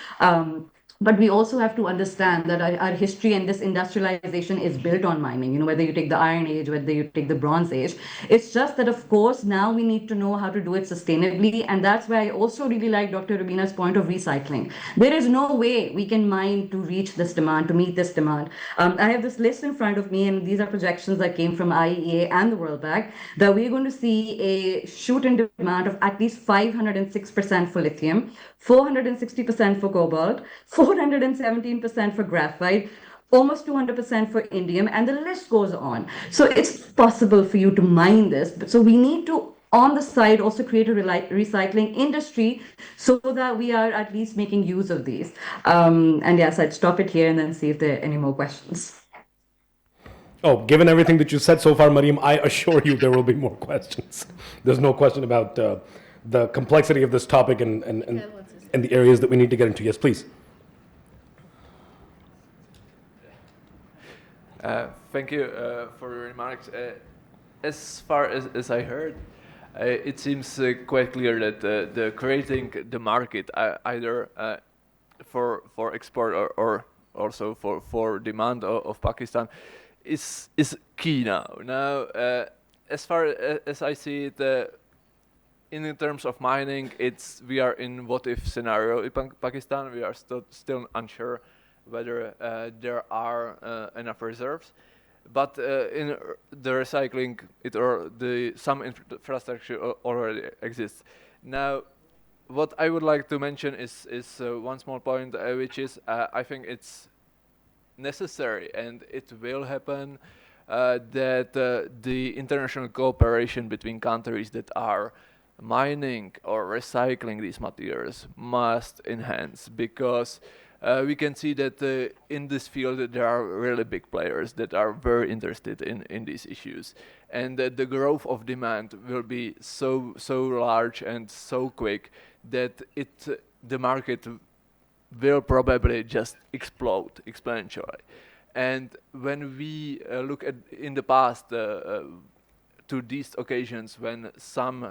But we also have to understand that our history and this industrialization is built on mining, whether you take the Iron Age, whether you take the Bronze Age. It's just that, of course, now we need to know how to do it sustainably. And that's why I also really like Dr. Rubina's point of recycling. There is no way we can mine to reach this demand, to meet this demand. I have this list in front of me, and these are projections that came from IEA and the World Bank, that we're going to see a shoot in demand of at least 506% for lithium, 460% for cobalt, 417% for graphite, almost 200% for indium, and the list goes on. So it's possible for you to mine this. So we need to, on the side, also create a recycling industry so that we are at least making use of these. And yes, I'd stop it here and then see if there are any more questions. Oh, given everything that you said so far, Mariam, I assure you there will be more questions. There's no question about the complexity of this topic and the areas that we need to get into. Yes, please. Thank you for your remarks. As far as I heard, it seems quite clear that the creating the market either for export or also for demand of Pakistan is key now. Now, as far as I see it, in terms of mining, we are in what-if scenario in Pakistan. We are still unsure whether there are enough reserves. But in the recycling, some infrastructure already exists. Now, what I would like to mention is one small point, which is I think it's necessary and it will happen that the international cooperation between countries that are mining or recycling these materials must enhance, because we can see that in this field there are really big players that are very interested in these issues, and that the growth of demand will be so large and so quick that the market will probably just explode exponentially. And when we look at in the past to these occasions when some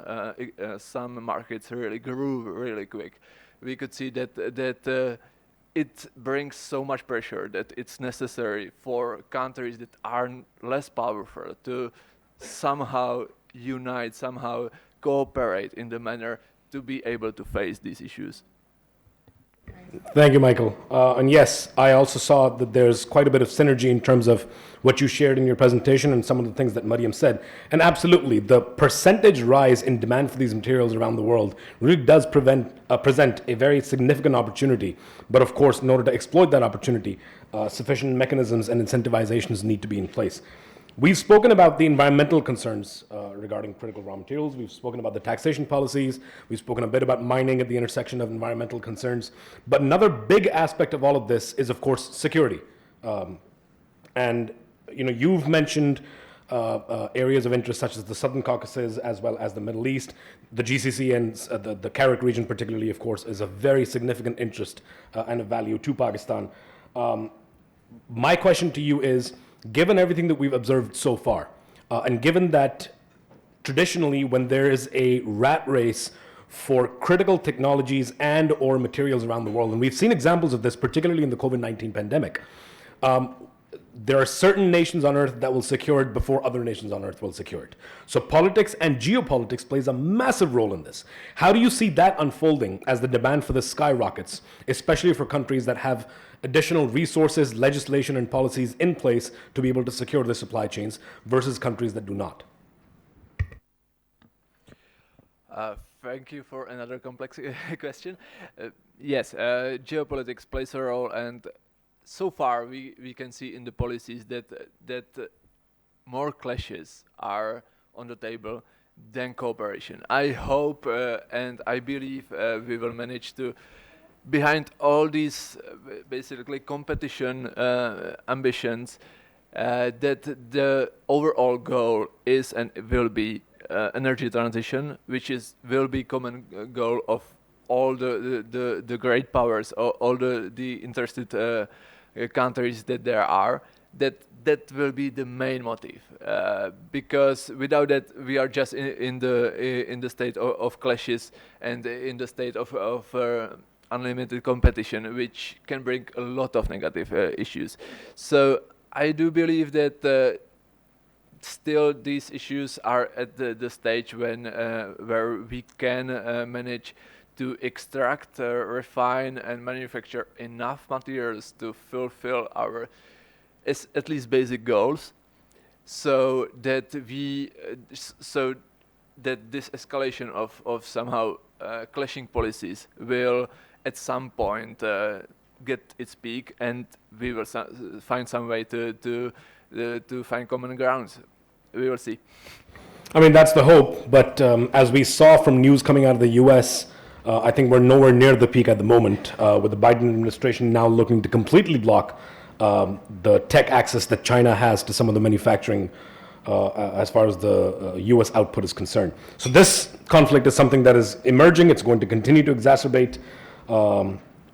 markets really grew really quick, we could see that it brings so much pressure that it's necessary for countries that are less powerful to somehow unite, somehow cooperate in the manner to be able to face these issues. Thank you, Michael. And yes, I also saw that there's quite a bit of synergy in terms of what you shared in your presentation and some of the things that Mariam said. And absolutely, the percentage rise in demand for these materials around the world really does present a very significant opportunity. But of course, in order to exploit that opportunity, sufficient mechanisms and incentivizations need to be in place. We've spoken about the environmental concerns regarding critical raw materials. We've spoken about the taxation policies. We've spoken a bit about mining at the intersection of environmental concerns. But another big aspect of all of this is, of course, security. And you've mentioned areas of interest such as the Southern Caucasus as well as the Middle East. The GCC and the Karabakh region particularly, of course, is a very significant interest and a value to Pakistan. My question to you is, given everything that we've observed so far, and given that traditionally when there is a rat race for critical technologies and or materials around the world, and we've seen examples of this particularly in the COVID-19 pandemic, there are certain nations on earth that will secure it before other nations on earth will secure it. So politics and geopolitics plays a massive role in this. How do you see that unfolding as the demand for this skyrockets, especially for countries that have additional resources, legislation, and policies in place to be able to secure their supply chains versus countries that do not? Thank you for another complex question. Yes, geopolitics plays a role, and so far we can see in the policies that more clashes are on the table than cooperation. I hope and I believe we will manage to, behind all these basically competition ambitions, that the overall goal is and will be energy transition, which will be common goal of all the great powers, all the interested countries that there are. That will be the main motive, because without that we are just in the state of clashes and in the state of unlimited competition, which can bring a lot of negative issues. So I do believe that still these issues are at the stage where we can manage to extract, refine, and manufacture enough materials to fulfill our at least basic goals, so that this escalation of somehow clashing policies will at some point get its peak, and we will find some way to find common grounds. We will see. I mean, that's the hope, but as we saw from news coming out of the US, I think we're nowhere near the peak at the moment, with the Biden administration now looking to completely block the tech access that China has to some of the manufacturing as far as the US output is concerned. So this conflict is something that is emerging. It's going to continue to exacerbate,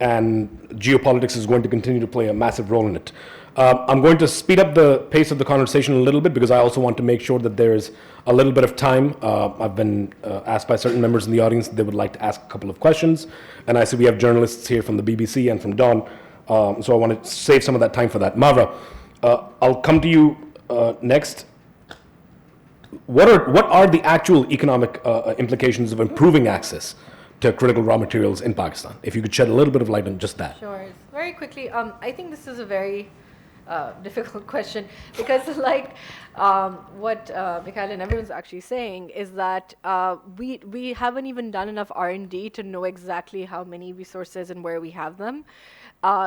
and geopolitics is going to continue to play a massive role in it. I'm going to speed up the pace of the conversation a little bit because I also want to make sure that there's a little bit of time. I've been asked by certain members in the audience that they would like to ask a couple of questions. And I see we have journalists here from the BBC and from Dawn. So I want to save some of that time for that. Mavra, I'll come to you next. what are the actual economic implications of improving access to critical raw materials in Pakistan? If you could shed a little bit of light on just that. Sure. Very quickly, I think this is a very difficult question because, like, what Mikhail and everyone's actually saying is that we haven't even done enough R&D to know exactly how many resources and where we have them.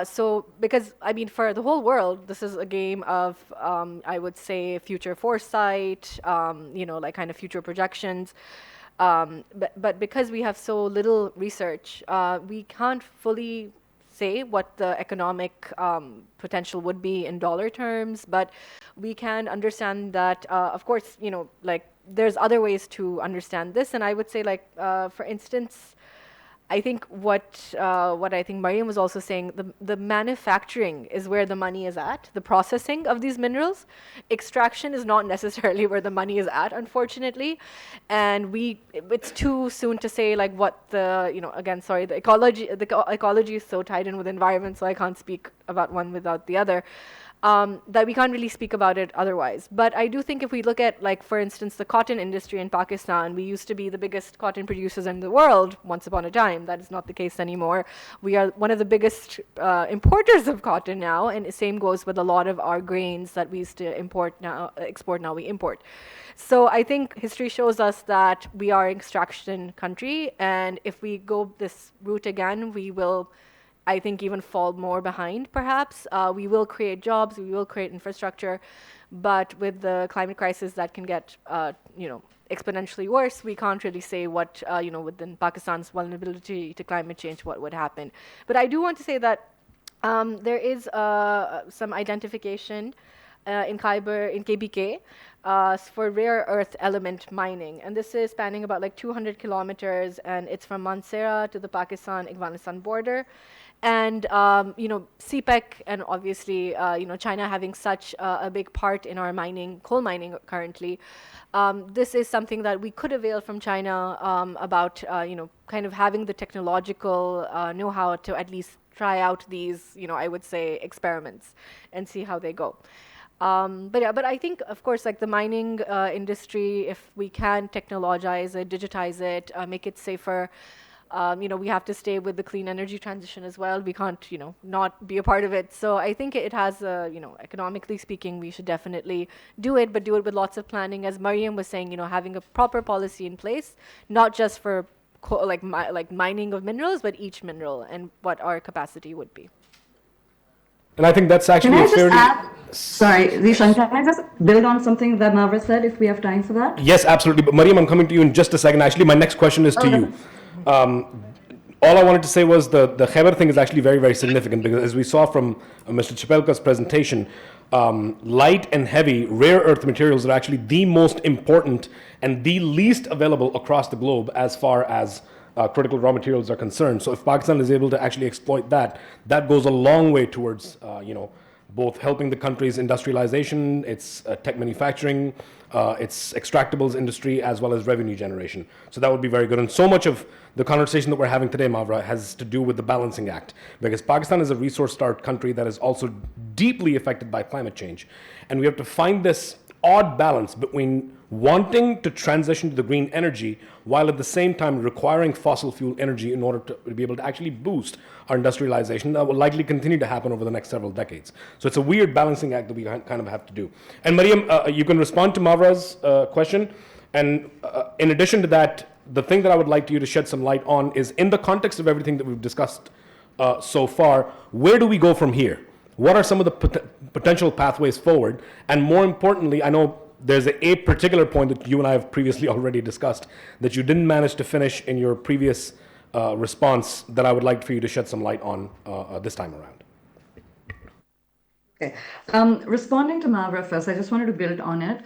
So, because I mean, for the whole world, this is a game of, I would say, future foresight, like kind of future projections. But because we have so little research, we can't fully say what the economic potential would be in dollar terms, but we can understand that, of course, like there's other ways to understand this. And I would say, like, for instance, I think what I think Mariam was also saying, the manufacturing is where the money is at, the processing of these minerals. Extraction is not necessarily where the money is at, unfortunately. And it's too soon to say like what again, sorry, the ecology is so tied in with environment, so I can't speak about one without the other. That we can't really speak about it otherwise. But I do think if we look at, like, for instance, the cotton industry in Pakistan, we used to be the biggest cotton producers in the world once upon a time. That is not the case anymore. We are one of the biggest importers of cotton now, and the same goes with a lot of our grains that we used to export now we import. So I think history shows us that we are an extraction country, and if we go this route again, we will, I think, even fall more behind, perhaps. We will create jobs, we will create infrastructure, but with the climate crisis that can get, exponentially worse, we can't really say what, within Pakistan's vulnerability to climate change, what would happen. But I do want to say that there is some identification in KBK for rare earth element mining. And this is spanning about like 200 kilometers, and it's from Mansehra to the Pakistan-Afghanistan border. And, CPEC and obviously, China having such a big part in our coal mining currently, this is something that we could avail from China about, kind of having the technological know-how to at least try out these, I would say, experiments and see how they go. But I think, of course, like the mining industry, if we can technologize it, digitize it, make it safer, we have to stay with the clean energy transition as well. We can't, not be a part of it. So I think it has, economically speaking, we should definitely do it, but do it with lots of planning. As Mariam was saying, having a proper policy in place, not just for mining of minerals, but each mineral and what our capacity would be. And I think that's actually Sorry, Zishan, can I just build on something that Navra said, if we have time for that? Yes, absolutely. But Mariam, I'm coming to you in just a second. Actually, my next question is to you. All I wanted to say was the Khyber thing is actually very, very significant because, as we saw from Mr. Chapelka's presentation, light and heavy rare earth materials are actually the most important and the least available across the globe as far as critical raw materials are concerned. So if Pakistan is able to actually exploit that, that goes a long way towards, both helping the country's industrialization, its tech manufacturing, its extractables industry, as well as revenue generation. So that would be very good. And so much of the conversation that we're having today, Mavra, has to do with the balancing act, because Pakistan is a resource-starved country that is also deeply affected by climate change. And we have to find this odd balance between wanting to transition to the green energy while at the same time requiring fossil fuel energy in order to be able to actually boost our industrialization. That will likely continue to happen over the next several decades. So it's a weird balancing act that we kind of have to do. And Mariam, you can respond to Mavra's question. And in addition to that, the thing that I would like you to shed some light on is, in the context of everything that we've discussed so far, where do we go from here? What are some of the potential pathways forward? And more importantly, I know there's a particular point that you and I have previously already discussed that you didn't manage to finish in your previous response that I would like for you to shed some light on this time around. Okay. Responding to Mavra first, I just wanted to build on it.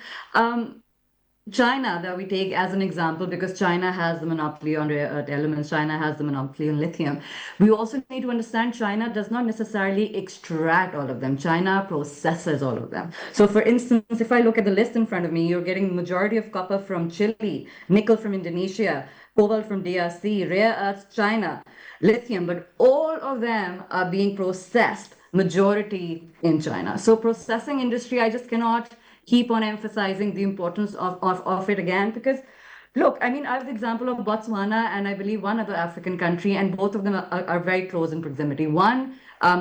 China, that we take as an example, because China has the monopoly on rare earth elements, China has the monopoly on lithium. We also need to understand China does not necessarily extract all of them. China processes all of them. So for instance, if I look at the list in front of me, you're getting majority of copper from Chile, nickel from Indonesia, cobalt from DRC, rare earths, China, lithium, but all of them are being processed, majority in China. So processing industry, I just cannot keep on emphasizing the importance of it again, because look, I mean, I have the example of Botswana and I believe one other African country, and both of them are very close in proximity. One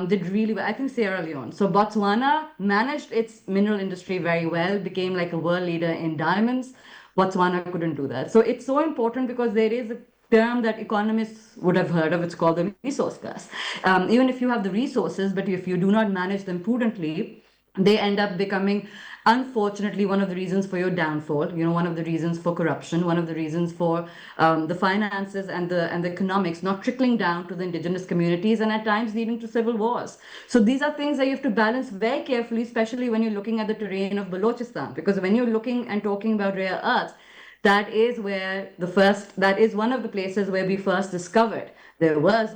did really well, I think Sierra Leone. So Botswana managed its mineral industry very well, became like a world leader in diamonds. Botswana couldn't do that. So it's so important because there is a term that economists would have heard of. It's called the resource curse. Even if you have the resources, but if you do not manage them prudently, they end up becoming, unfortunately, one of the reasons for your downfall. One of the reasons for corruption, one of the reasons for the finances and the economics not trickling down to the indigenous communities, and at times leading to civil wars. So these are things that you have to balance very carefully, especially when you're looking at the terrain of Balochistan, because when you're looking and talking about rare earths, that is one of the places where we first discovered there were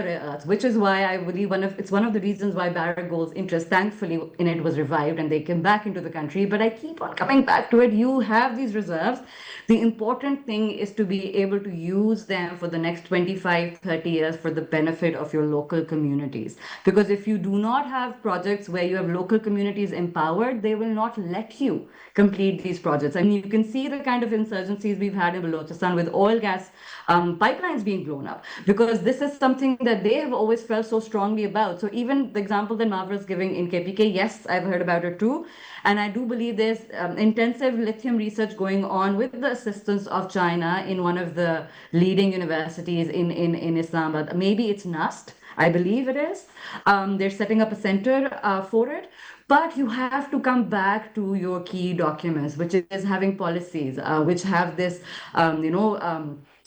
rare earths, which is why I believe it's one of the reasons why Barrick Gold's interest, thankfully, in it was revived and they came back into the country. But I keep on coming back to it. You have these reserves. The important thing is to be able to use them for the next 25, 30 years for the benefit of your local communities. Because if you do not have projects where you have local communities empowered, they will not let you complete these projects. I mean, you can see the kind of insurgencies we've had in Balochistan with oil gas pipelines being blown up, because this is something that they have always felt so strongly about. So even the example that Mavra is giving in KPK, yes, I've heard about it too. And I do believe there's intensive lithium research going on with the assistance of China in one of the leading universities in Islamabad. Maybe it's NUST, I believe it is. They're setting up a center for it. But you have to come back to your key documents, which is having policies, which have this,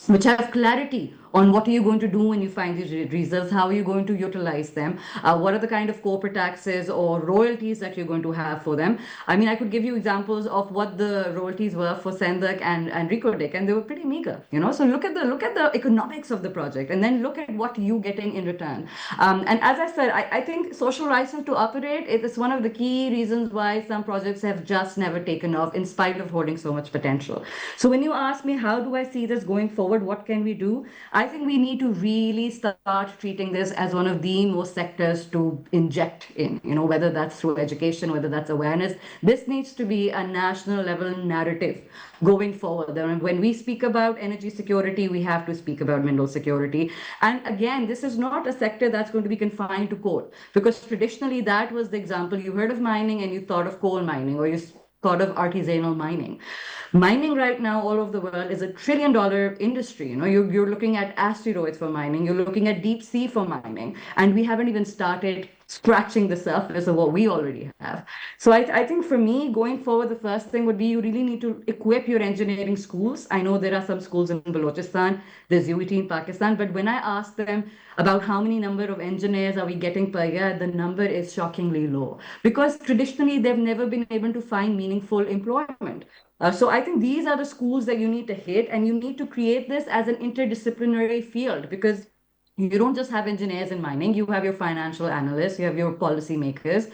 which have clarity on what are you going to do when you find these reserves, how are you going to utilize them, what are the kind of corporate taxes or royalties that you're going to have for them. I mean, I could give you examples of what the royalties were for Sendak and Ricodic, and they were pretty meager, So look at the economics of the project, and then look at what you're getting in return. And as I said, I think social license to operate is one of the key reasons why some projects have just never taken off, in spite of holding so much potential. So when you ask me, how do I see this going forward? What can we do? I think we need to really start treating this as one of the most sectors to inject in, whether that's through education, whether that's awareness. This needs to be a national level narrative going forward. When we speak about energy security, we have to speak about mineral security. And again, this is not a sector that's going to be confined to coal, because traditionally that was the example. You heard of mining and you thought of coal mining, or you thought of artisanal mining. Mining right now all over the world is $1 trillion industry. You're looking at asteroids for mining, you're looking at deep sea for mining, and we haven't even started scratching the surface of what we already have. So I think for me, going forward, the first thing would be you really need to equip your engineering schools. I know there are some schools in Balochistan, there's UET in Pakistan, but when I ask them about how many number of engineers are we getting per year, the number is shockingly low, because traditionally they've never been able to find meaningful employment. So I think these are the schools that you need to hit, and you need to create this as an interdisciplinary field, because you don't just have engineers in mining, you have your financial analysts, you have your policymakers.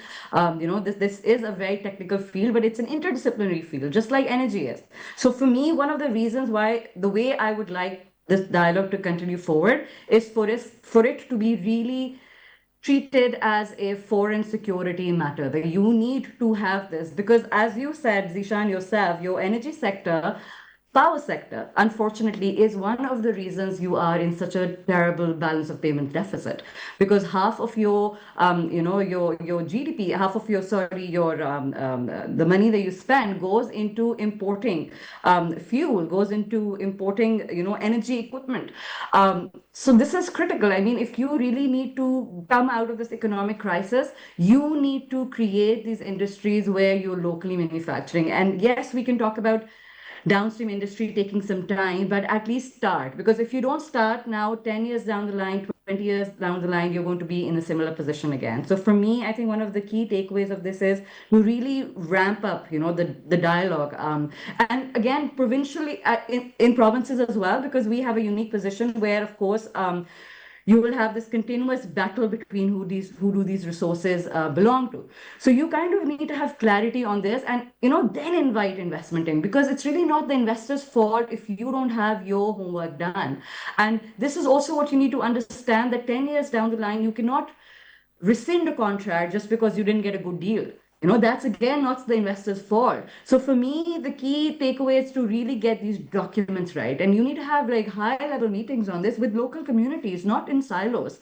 This is a very technical field, but it's an interdisciplinary field, just like energy is. So for me, one of the reasons why the way I would like this dialogue to continue forward is for it to be really treated as a foreign security matter. That you need to have this, because as you said, Zishan, yourself, your energy sector, power sector, unfortunately, is one of the reasons you are in such a terrible balance of payment deficit, because half of your your GDP, half of your the money that you spend goes into importing fuel, goes into importing energy equipment. So this is critical. I mean, if you really need to come out of this economic crisis, you need to create these industries where you're locally manufacturing. And yes, we can talk about downstream industry taking some time, but at least start. Because if you don't start now, 10 years down the line, 20 years down the line, you're going to be in a similar position again. So for me, I think one of the key takeaways of this is to really ramp up, the dialogue. And again, provincially, in provinces as well, because we have a unique position where, of course, you will have this continuous battle between who do these resources belong to. So you kind of need to have clarity on this, and then invite investment in, because it's really not the investor's fault if you don't have your homework done. And this is also what you need to understand, that 10 years down the line, you cannot rescind a contract just because you didn't get a good deal. That's again not the investor's fault. So for me, the key takeaway is to really get these documents right. And you need to have like high level meetings on this with local communities, not in silos.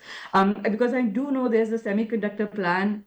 Because I do know there's a semiconductor plan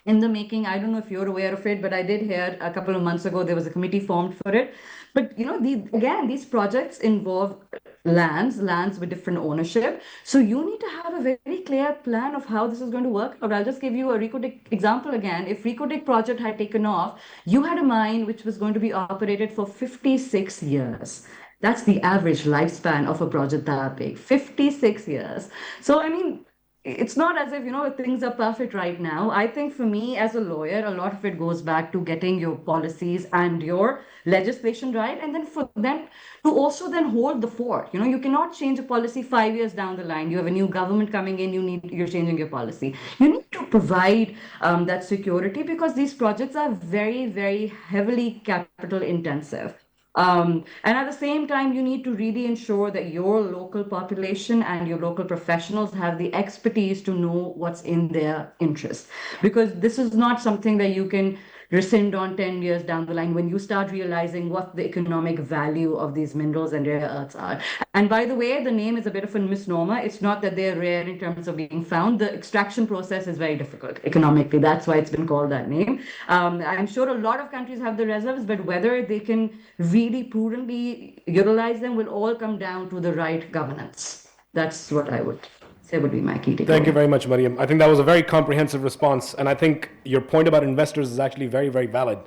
in the making. I don't know if you're aware of it, but I did hear a couple of months ago there was a committee formed for it. But again, these projects involve lands with different ownership. So you need to have a very clear plan of how this is going to work. Or I'll just give you a Recodic example again. If Recodic project had taken off, you had a mine which was going to be operated for 56 years. That's the average lifespan of a project that big, 56 years. So, I mean, it's not as if things are perfect right now. I think for me as a lawyer, a lot of it goes back to getting your policies and your legislation right, and then for them to also then hold the fort. You cannot change a policy 5 years down the line. You have a new government coming in, you're changing your policy. You need to provide that security, because these projects are very, very heavily capital intensive. And at the same time, you need to really ensure that your local population and your local professionals have the expertise to know what's in their interest. Because this is not something that you can rescind on 10 years down the line when you start realizing what the economic value of these minerals and rare earths are. And by the way, the name is a bit of a misnomer. It's not that they're rare in terms of being found. The extraction process is very difficult economically. That's why it's been called that name. I'm sure a lot of countries have the reserves, but whether they can really prudently utilize them will all come down to the right governance. That's what I would say would be my key takeaway. Thank you very much, Mariam. I think that was a very comprehensive response. And I think your point about investors is actually very, very valid,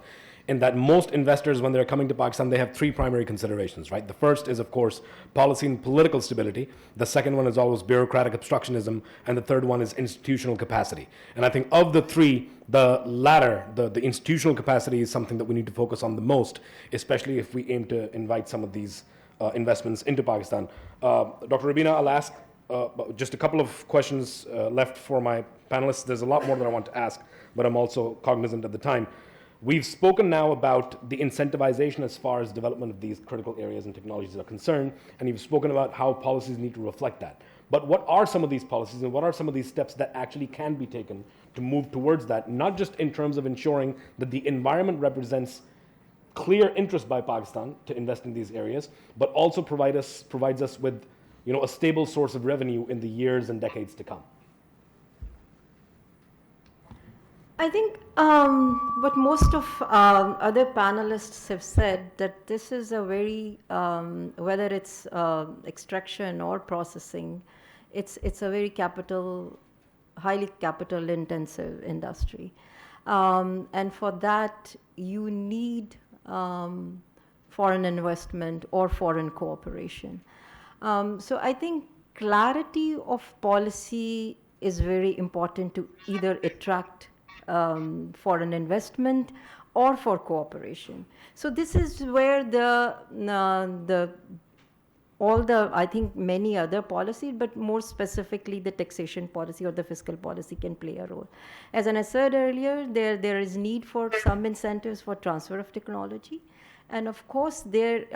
in that most investors, when they're coming to Pakistan, they have three primary considerations, right? The first is, of course, policy and political stability. The second one is always bureaucratic obstructionism. And the third one is institutional capacity. And I think of the three, the latter, the institutional capacity, is something that we need to focus on the most, especially if we aim to invite some of these investments into Pakistan. Dr. Rabina, I'll ask just a couple of questions left for my panelists. There's a lot more that I want to ask, but I'm also cognizant of the time. We've spoken now about the incentivization as far as development of these critical areas and technologies are concerned, and you've spoken about how policies need to reflect that. But what are some of these policies, and what are some of these steps that actually can be taken to move towards that, not just in terms of ensuring that the environment represents clear interest by Pakistan to invest in these areas, but also provides us with a stable source of revenue in the years and decades to come? I think what most of other panelists have said, that this is a very, whether it's extraction or processing, it's a very highly capital intensive industry. And for that, you need foreign investment or foreign cooperation. So I think clarity of policy is very important to either attract foreign investment or for cooperation. So this is where I think many other policies, but more specifically the taxation policy or the fiscal policy can play a role. As I said earlier, there is need for some incentives for transfer of technology. And of course, there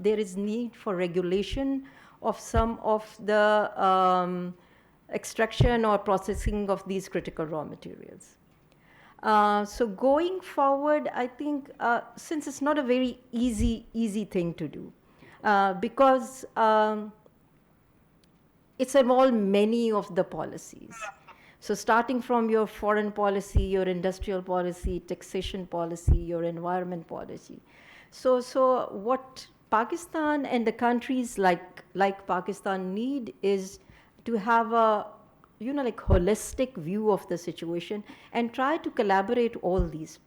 is need for regulation of some of the extraction or processing of these critical raw materials. So going forward, I think since it's not a very easy thing to do, because it's involved many of the policies. So starting from your foreign policy, your industrial policy, taxation policy, your environment policy. So what Pakistan and the countries like Pakistan need is to have a holistic view of the situation and try to collaborate all these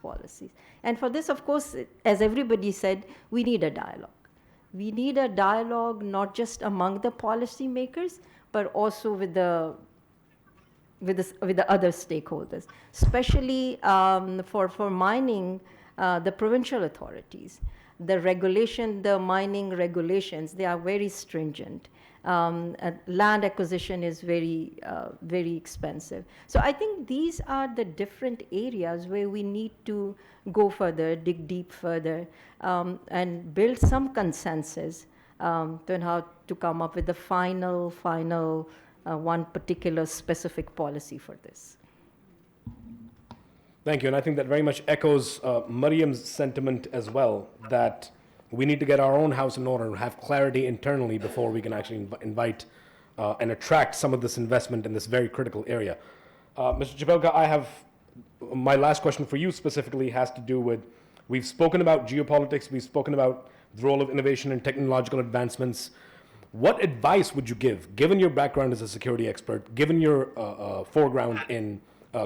policies. And for this, of course, as everybody said, we need a dialogue. We need a dialogue not just among the policymakers, but also with the other stakeholders, especially for mining, the provincial authorities. The mining regulations, they are very stringent. Land acquisition is very expensive. So I think these are the different areas where we need to go further, dig deep further, and build some consensus on how to come up with the final one particular specific policy for this. Thank you, and I think that very much echoes Mariam's sentiment as well, that we need to get our own house in order and have clarity internally before we can actually invite and attract some of this investment in this very critical area. Mr. Chapelka, I have my last question for you specifically has to do with, we've spoken about geopolitics, we've spoken about the role of innovation and technological advancements. What advice would you give, given your background as a security expert, given your foreground in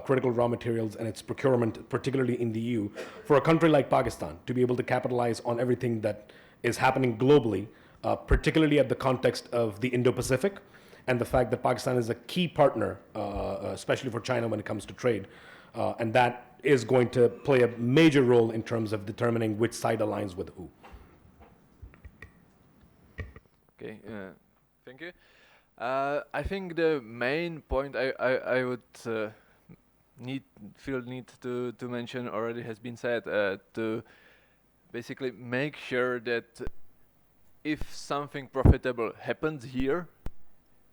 critical raw materials and its procurement, particularly in the EU, for a country like Pakistan to be able to capitalize on everything that is happening globally, particularly at the context of the Indo-Pacific and the fact that Pakistan is a key partner, especially for China when it comes to trade, and that is going to play a major role in terms of determining which side aligns with who. Okay, thank you. I think the main point I would feel need to mention already has been said, to basically make sure that if something profitable happens here,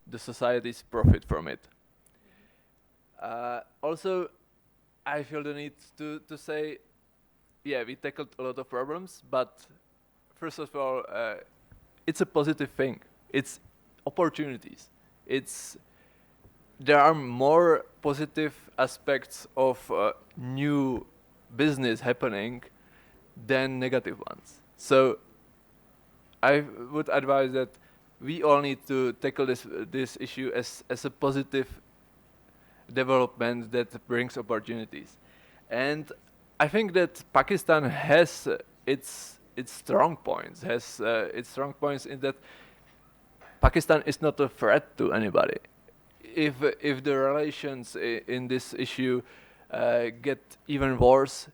the societies profit from it. Also, I feel the need to say, yeah, we tackled a lot of problems, but first of all, it's a positive thing. It's opportunities. There are more positive aspects of new business happening than negative ones. So I would advise that we all need to tackle this issue as a positive development that brings opportunities. And I think that Pakistan has its strong points. Its strong points in that Pakistan is not a threat to anybody. If the relations in this issue get even worse,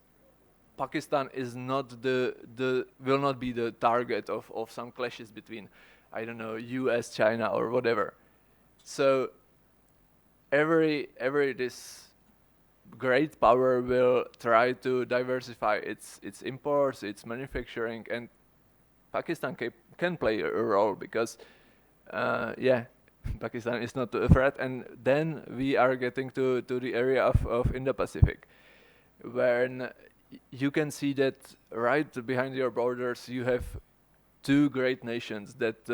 Pakistan is not will not be the target of some clashes between, I don't know, US, China, or whatever. So every this great power will try to diversify its imports, its manufacturing, and Pakistan can play a role because, yeah, Pakistan is not a threat. And then we are getting to the area of Indo-Pacific, when you can see that right behind your borders you have two great nations that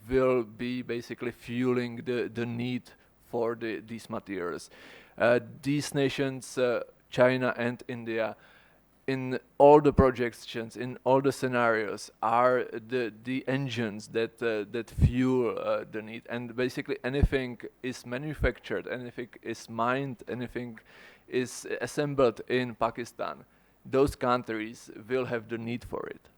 will be basically fueling the need for these materials. These nations, China and India, in all the projections, in all the scenarios, are the engines that fuel the need. And basically anything is manufactured, anything is mined, anything is assembled in Pakistan, those countries will have the need for it.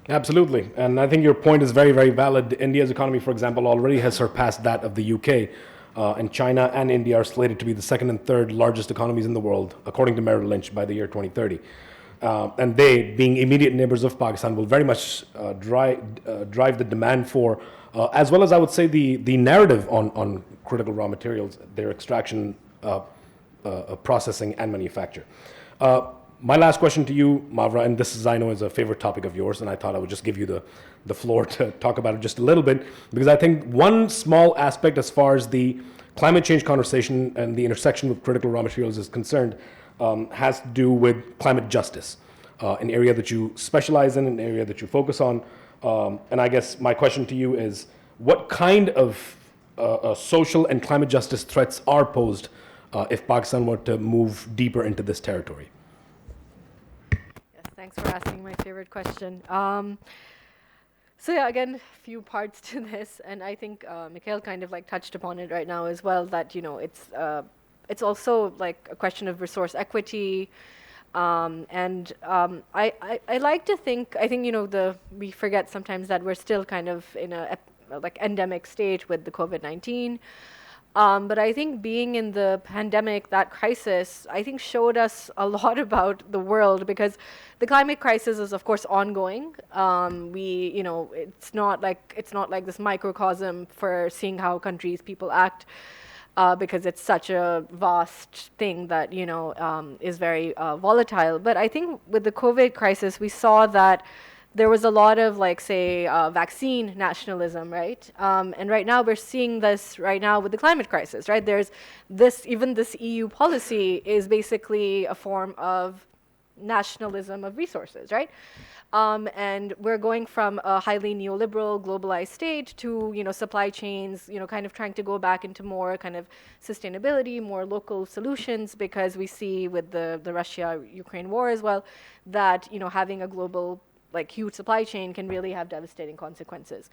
Absolutely, and I think your point is very, very valid. India's economy, for example, already has surpassed that of the UK, and China and India are slated to be the second and third largest economies in the world, according to Merrill Lynch, by the year 2030. And they, being immediate neighbors of Pakistan, will very much drive the demand for, as well as I would say the narrative on critical raw materials, their extraction, processing, and manufacture. My last question to you, Mavra, and this is, I know, is a favorite topic of yours, and I thought I would just give you the floor to talk about it just a little bit, because I think one small aspect as far as the climate change conversation and the intersection with critical raw materials is concerned has to do with climate justice, an area that you specialize in, an area that you focus on. And I guess my question to you is, what kind of social and climate justice threats are posed if Pakistan were to move deeper into this territory? Thanks for asking my favorite question. So yeah, again, a few parts to this, and I think Mikhail kind of like touched upon it right now as well, that, you know, it's also like a question of resource equity, and I like to think, I think, you know, we forget sometimes that we're still kind of in a like endemic stage with the COVID-19. But I think being in the pandemic, that crisis, I think showed us a lot about the world, because the climate crisis is, of course, ongoing. You know, it's not like this microcosm for seeing how people act, because it's such a vast thing that, you know, is very volatile. But I think with the COVID crisis, we saw that there was a lot of, like, say, vaccine nationalism, right? And right now we're seeing this right now with the climate crisis, right? There's this, even this EU policy is basically a form of nationalism of resources, right? And we're going from a highly neoliberal, globalized state to, supply chains, kind of trying to go back into more kind of sustainability, more local solutions, because we see with the Russia-Ukraine war as well, that, having a global, like, huge supply chain can really have devastating consequences.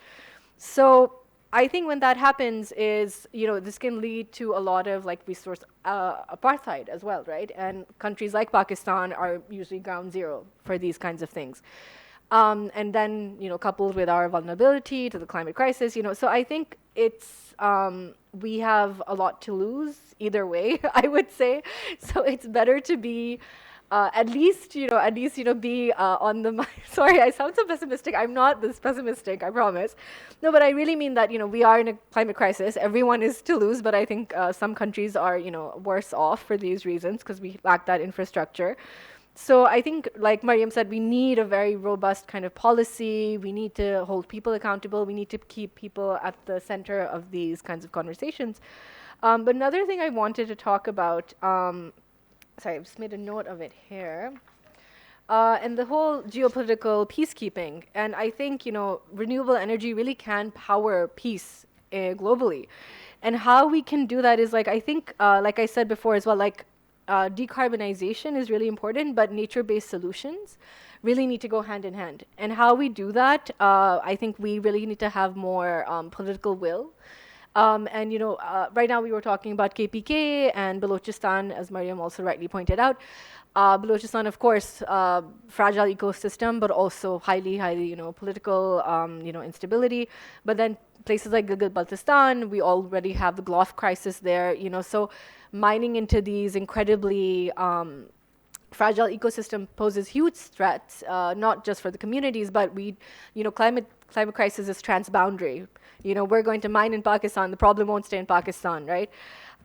So I think when that happens is, this can lead to a lot of, like, resource apartheid as well, right? And countries like Pakistan are usually ground zero for these kinds of things. And then, coupled with our vulnerability to the climate crisis, so I think it's, we have a lot to lose either way, I would say. So it's better to be at least be on the. Sorry, I sound so pessimistic. I'm not this pessimistic, I promise. No, but I really mean that we are in a climate crisis. Everyone is to lose, but I think some countries are worse off for these reasons because we lack that infrastructure. So I think, like Mariam said, we need a very robust kind of policy. We need to hold people accountable. We need to keep people at the center of these kinds of conversations. But another thing I wanted to talk about. Sorry, I just made a note of it here. And the whole geopolitical peacekeeping. And I think, renewable energy really can power peace globally. And how we can do that is, like, I think, like I said before as well, like, decarbonization is really important, but nature-based solutions really need to go hand in hand. And how we do that, I think we really need to have more political will. And right now we were talking about KPK and Balochistan, as Mariam also rightly pointed out. Balochistan, of course, fragile ecosystem, but also highly, political, instability. But then places like Gilgit-Baltistan, we already have the Gulf crisis there, so mining into these incredibly fragile ecosystem poses huge threats, not just for the communities, but climate crisis is transboundary. We're going to mine in Pakistan, the problem won't stay in Pakistan, right?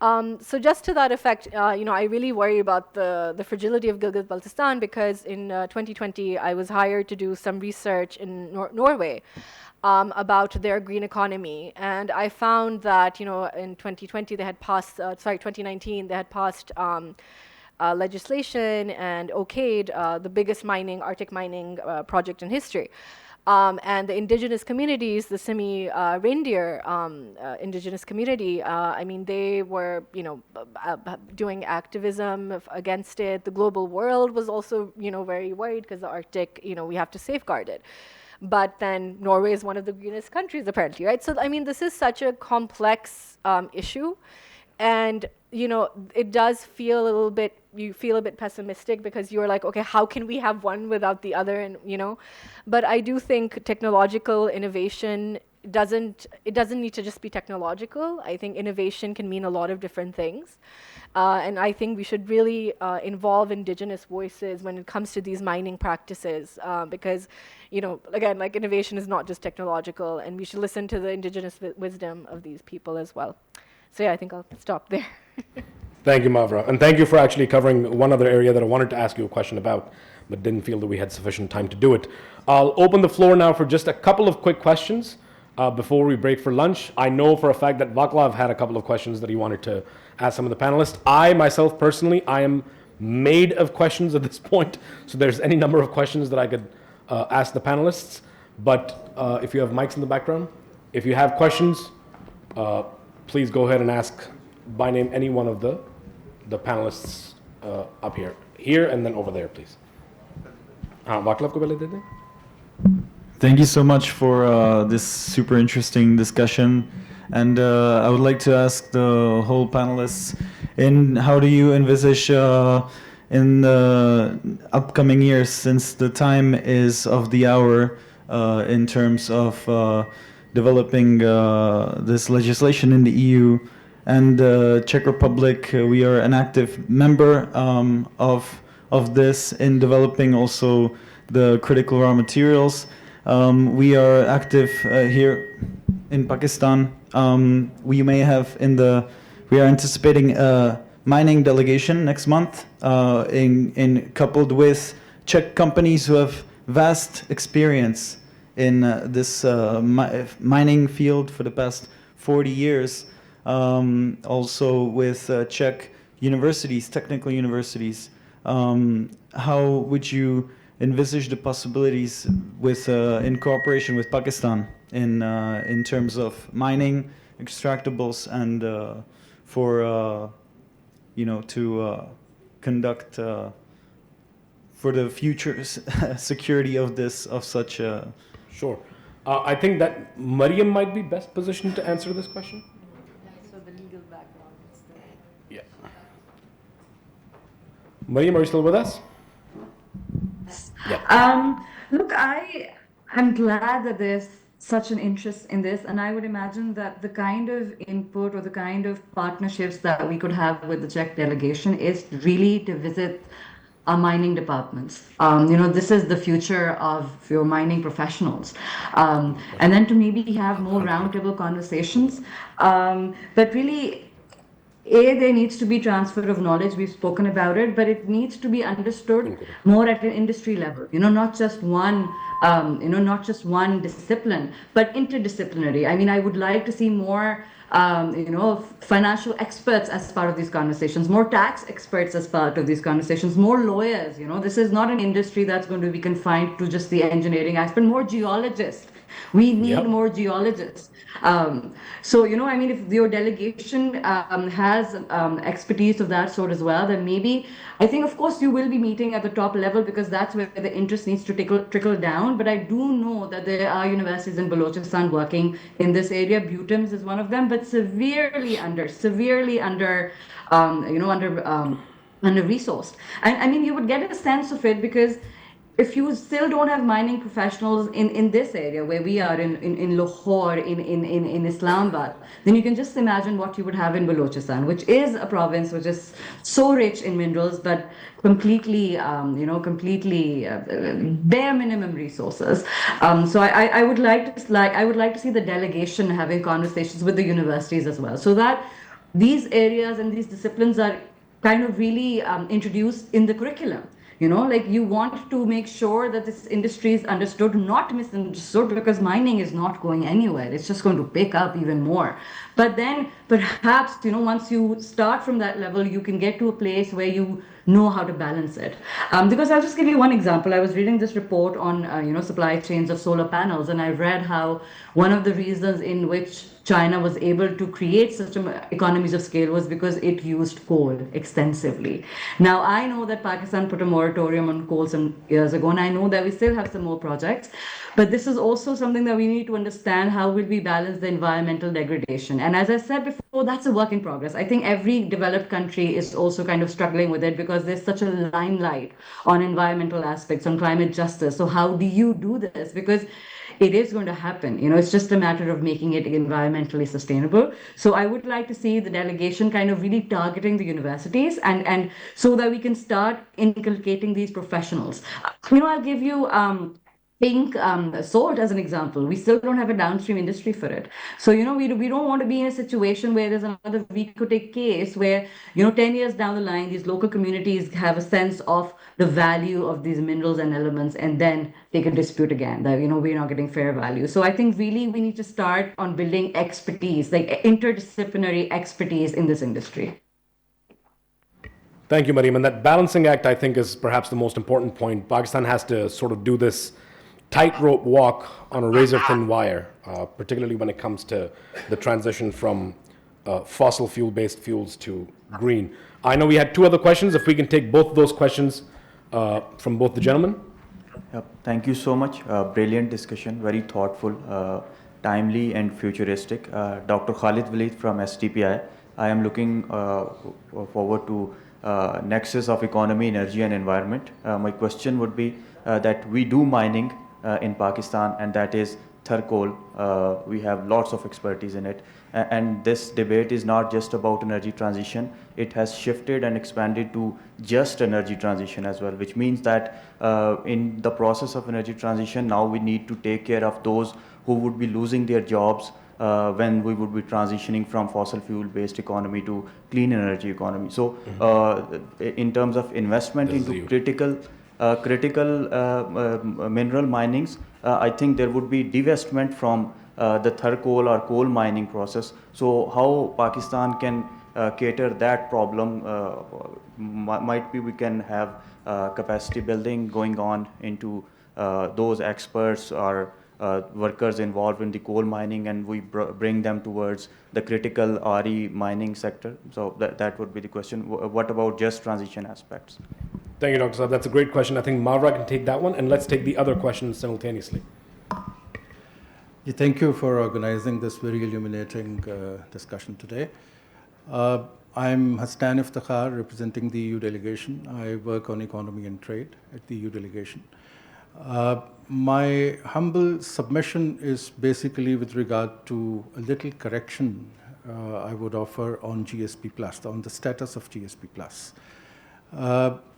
So just to that effect, I really worry about the fragility of Gilgit-Baltistan because in 2020, I was hired to do some research in Norway about their green economy. And I found that, in 2020, they had passed, 2019, they had passed legislation and okayed the biggest Arctic mining project in history. And the indigenous communities, the Simi reindeer indigenous community, they were, doing activism against it. The global world was also, very worried because the Arctic, we have to safeguard it. But then Norway is one of the greenest countries, apparently, right? So, this is such a complex issue. And, it does feel you feel a bit pessimistic because you're like, okay, how can we have one without the other? And, but I do think technological innovation doesn't need to just be technological. I think innovation can mean a lot of different things. And I think we should really involve indigenous voices when it comes to these mining practices because, again, like innovation is not just technological, and we should listen to the indigenous wisdom of these people as well. So yeah, I think I'll stop there. Thank you, Mavra. And thank you for actually covering one other area that I wanted to ask you a question about, but didn't feel that we had sufficient time to do it. I'll open the floor now for just a couple of quick questions before we break for lunch. I know for a fact that Vaclav had a couple of questions that he wanted to ask some of the panelists. I, myself, personally, I am made of questions at this point, so there's any number of questions that I could ask the panelists. But if you have mics in the background, if you have questions, please go ahead and ask by name any one of the panelists up here. Here and then over there, please. Vaclav ko pehle de dein. Thank you so much for this super interesting discussion. And I would like to ask the whole panelists, how do you envisage in the upcoming years, since the time is of the hour in terms of developing this legislation in the EU and Czech Republic, we are an active member of this in developing also the critical raw materials. We are active here in Pakistan. We are anticipating a mining delegation next month, in coupled with Czech companies who have vast experience in this mining field for the past 40 years, also with Czech universities, technical universities. How would you envisage the possibilities with in cooperation with Pakistan in terms of mining, extractables, and for to conduct for the future security of such a... Sure. I think that Mariam might be best positioned to answer this question. So the legal background is Yeah. Mariam, are you still with us? Look, I'm glad that there's such an interest in this, and I would imagine that the kind of input or the kind of partnerships that we could have with the Czech delegation is really to visit our mining departments. This is the future of your mining professionals. And then to maybe have more roundtable conversations. But really, there needs to be transfer of knowledge. We've spoken about it, but it needs to be understood more at an industry level. Not just one, not just one discipline, but interdisciplinary. I mean, I would like to see more, financial experts as part of these conversations, more tax experts as part of these conversations, more lawyers. This is not an industry that's going to be confined to just the engineering aspect, more geologists. We need more geologists. If your delegation has expertise of that sort as well, then maybe, I think, of course, you will be meeting at the top level because that's where the interest needs to trickle down. But I do know that there are universities in Balochistan working in this area. Butams is one of them, but severely under resourced. And I mean, you would get a sense of it because if you still don't have mining professionals in this area where we are in Lahore, in Islamabad, then you can just imagine what you would have in Balochistan, which is a province which is so rich in minerals, but completely bare minimum resources. So I would like to see the delegation having conversations with the universities as well, so that these areas and these disciplines are kind of really introduced in the curriculum. You want to make sure that this industry is understood, not misunderstood, because mining is not going anywhere. It's just going to pick up even more. But then perhaps, once you start from that level, you can get to a place where you know how to balance it. Because I'll just give you one example. I was reading this report on, supply chains of solar panels, and I read how one of the reasons in which China was able to create such economies of scale was because it used coal extensively. Now, I know that Pakistan put a moratorium on coal some years ago, and I know that we still have some more projects. But this is also something that we need to understand. How will we balance the environmental degradation? And as I said before, that's a work in progress. I think every developed country is also kind of struggling with it because there's such a limelight on environmental aspects, on climate justice. So how do you do this? Because it is going to happen. It's just a matter of making it environmentally sustainable. So I would like to see the delegation kind of really targeting the universities and so that we can start inculcating these professionals. I'll give you pink salt as an example. We still don't have a downstream industry for it. So, we don't want to be in a situation where there's another Recodik case where, 10 years down the line, these local communities have a sense of the value of these minerals and elements, and then they can dispute again that, we're not getting fair value. So I think really we need to start on building expertise, like interdisciplinary expertise in this industry. Thank you, Mariam. And that balancing act, I think, is perhaps the most important point. Pakistan has to sort of do this tightrope walk on a razor-thin wire, particularly when it comes to the transition from fossil fuel-based fuels to green. I know we had two other questions. If we can take both of those questions from both the gentlemen. Yep. Thank you so much. Brilliant discussion, very thoughtful, timely and futuristic. Dr. Khalid Walid from STPI. I am looking forward to nexus of economy, energy and environment. My question would be that we do mining in Pakistan, and that is coal. We have lots of expertise in it. And this debate is not just about energy transition. It has shifted and expanded to just energy transition as well, which means that in the process of energy transition, now we need to take care of those who would be losing their jobs when we would be transitioning from fossil fuel based economy to clean energy economy. So in terms of investment into critical critical mineral minings, I think there would be divestment from the third coal or coal mining process. So how Pakistan can cater that problem? Might be we can have capacity building going on into those experts or workers involved in the coal mining, and we bring them towards the critical RE mining sector. So that would be the question. What about just transition aspects? Thank you, Dr. Saab. That's a great question. I think Mavra can take that one, and let's take the other questions simultaneously. Yeah, thank you for organizing this very illuminating discussion today. I'm Hastan Iftikhar, representing the EU delegation. I work on economy and trade at the EU delegation. My humble submission is basically with regard to a little correction I would offer on GSP+, on the status of GSP+.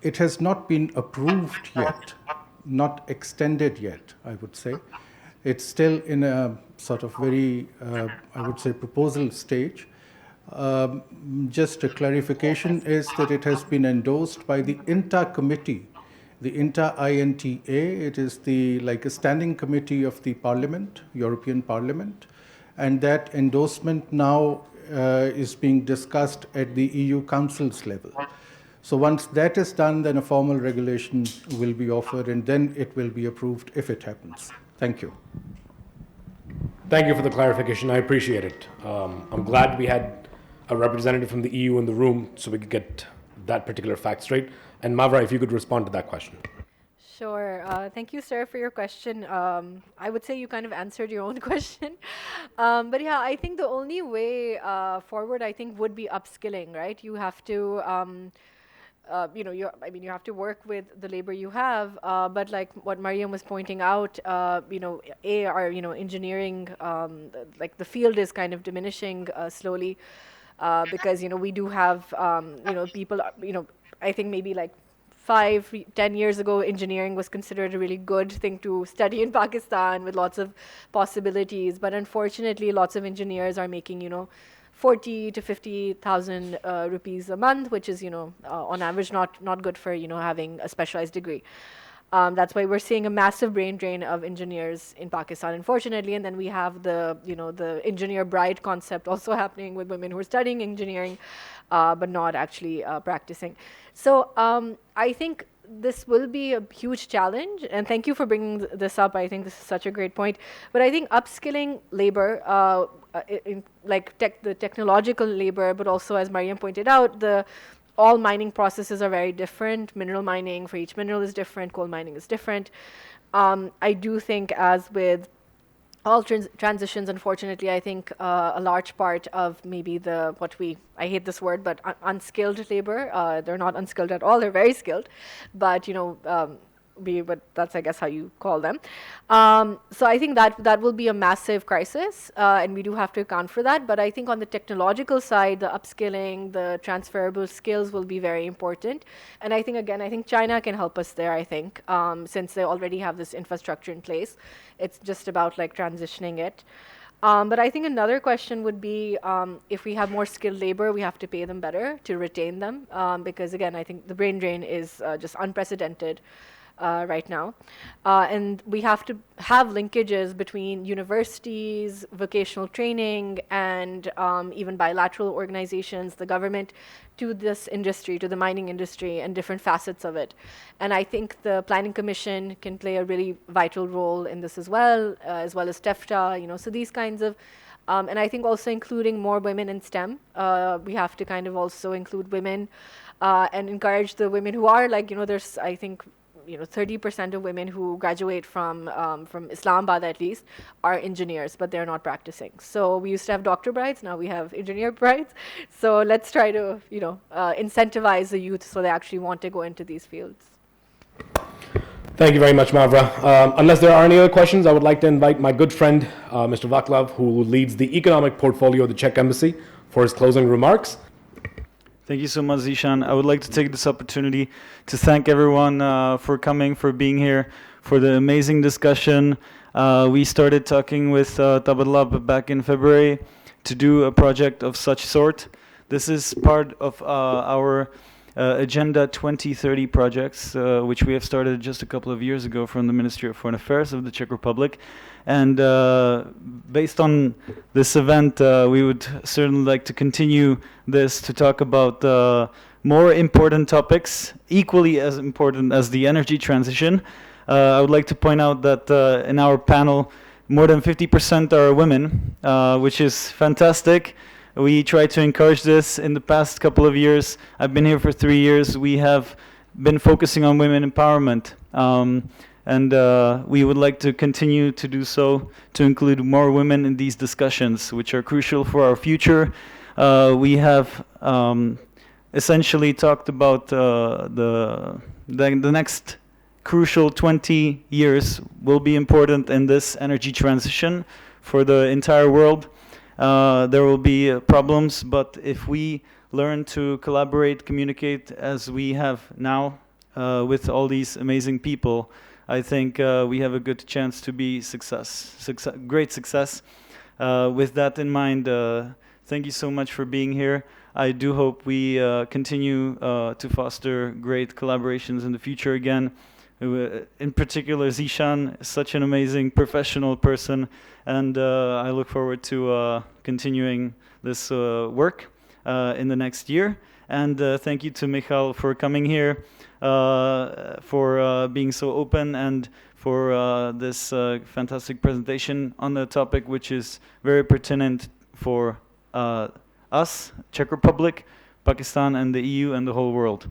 It has not been approved yet, not extended yet, I would say. It's still in a sort of very, I would say, proposal stage. Just a clarification is that it has been endorsed by the INTA committee, the INTA INTA. It is like a standing committee of the Parliament, European Parliament, and that endorsement now is being discussed at the EU Council's level. So once that is done, then a formal regulation will be offered, and then it will be approved if it happens. Thank you. Thank you for the clarification. I appreciate it. I'm glad we had a representative from the EU in the room so we could get that particular fact straight. And Mavra, if you could respond to that question. Sure. Thank you, sir, for your question. I would say you kind of answered your own question. But yeah, I think the only way forward, I think, would be upskilling, right? You have to, you have to work with the labor you have. But like what Mariam was pointing out, engineering, like the field is kind of diminishing slowly because, we do have, people, I think maybe like 5-10 years ago, engineering was considered a really good thing to study in Pakistan with lots of possibilities. But unfortunately, lots of engineers are making, 40 to 50,000 rupees a month, which is, on average, not good for, having a specialized degree. That's why we're seeing a massive brain drain of engineers in Pakistan, unfortunately. And then we have the, the engineer bride concept also happening with women who are studying engineering, but not actually practicing. So I think this will be a huge challenge. And thank you for bringing this up. I think this is such a great point. But I think upskilling labor, the technological labor, but also, as Mariam pointed out, all mining processes are very different. Mineral mining, for each mineral is different. Coal mining is different. I do think, as with all transitions, unfortunately, I think a large part of maybe I hate this word, but unskilled labor, they're not unskilled at all, they're very skilled, but, but that's, I guess, how you call them. So I think that will be a massive crisis, and we do have to account for that. But I think on the technological side, the upskilling, the transferable skills will be very important. And I think China can help us there, I think, since they already have this infrastructure in place. It's just about like transitioning it. But I think another question would be, if we have more skilled labor, we have to pay them better to retain them. Because again, I think the brain drain is just unprecedented right now. And we have to have linkages between universities, vocational training, and even bilateral organizations, the government, to this industry, to the mining industry, and different facets of it. And I think the Planning Commission can play a really vital role in this as well as TEFTA, so these kinds of, and I think also including more women in STEM. We have to kind of also include women and encourage the women who are there's, I think, 30% of women who graduate from Islamabad, at least, are engineers, but they're not practicing. So we used to have doctor brides, now we have engineer brides. So let's try to, incentivize the youth so they actually want to go into these fields. Thank you very much, Mavra. Unless there are any other questions, I would like to invite my good friend, Mr. Vaclav, who leads the economic portfolio of the Czech Embassy, for his closing remarks. Thank you so much, Zishan. I would like to take this opportunity to thank everyone for coming, for being here, for the amazing discussion. We started talking with Tabadlab back in February to do a project of such sort. This is part of our Agenda 2030 projects, which we have started just a couple of years ago from the Ministry of Foreign Affairs of the Czech Republic. And based on this event, we would certainly like to continue this to talk about more important topics, equally as important as the energy transition. I would like to point out that in our panel, more than 50% are women, which is fantastic. We try to encourage this. In the past couple of years, I've been here for 3 years, we have been focusing on women empowerment. And we would like to continue to do so, to include more women in these discussions, which are crucial for our future. We have essentially talked about the next crucial 20 years will be important in this energy transition for the entire world. There will be problems, but if we learn to collaborate, communicate as we have now with all these amazing people, I think we have a good chance to be great success. With that in mind, thank you so much for being here. I do hope we continue to foster great collaborations in the future again. In particular, Zishan is such an amazing professional person, and I look forward to continuing this work in the next year. And thank you to Michal for coming here, for being so open, and for this fantastic presentation on the topic, which is very pertinent for us, Czech Republic, Pakistan, and the EU, and the whole world.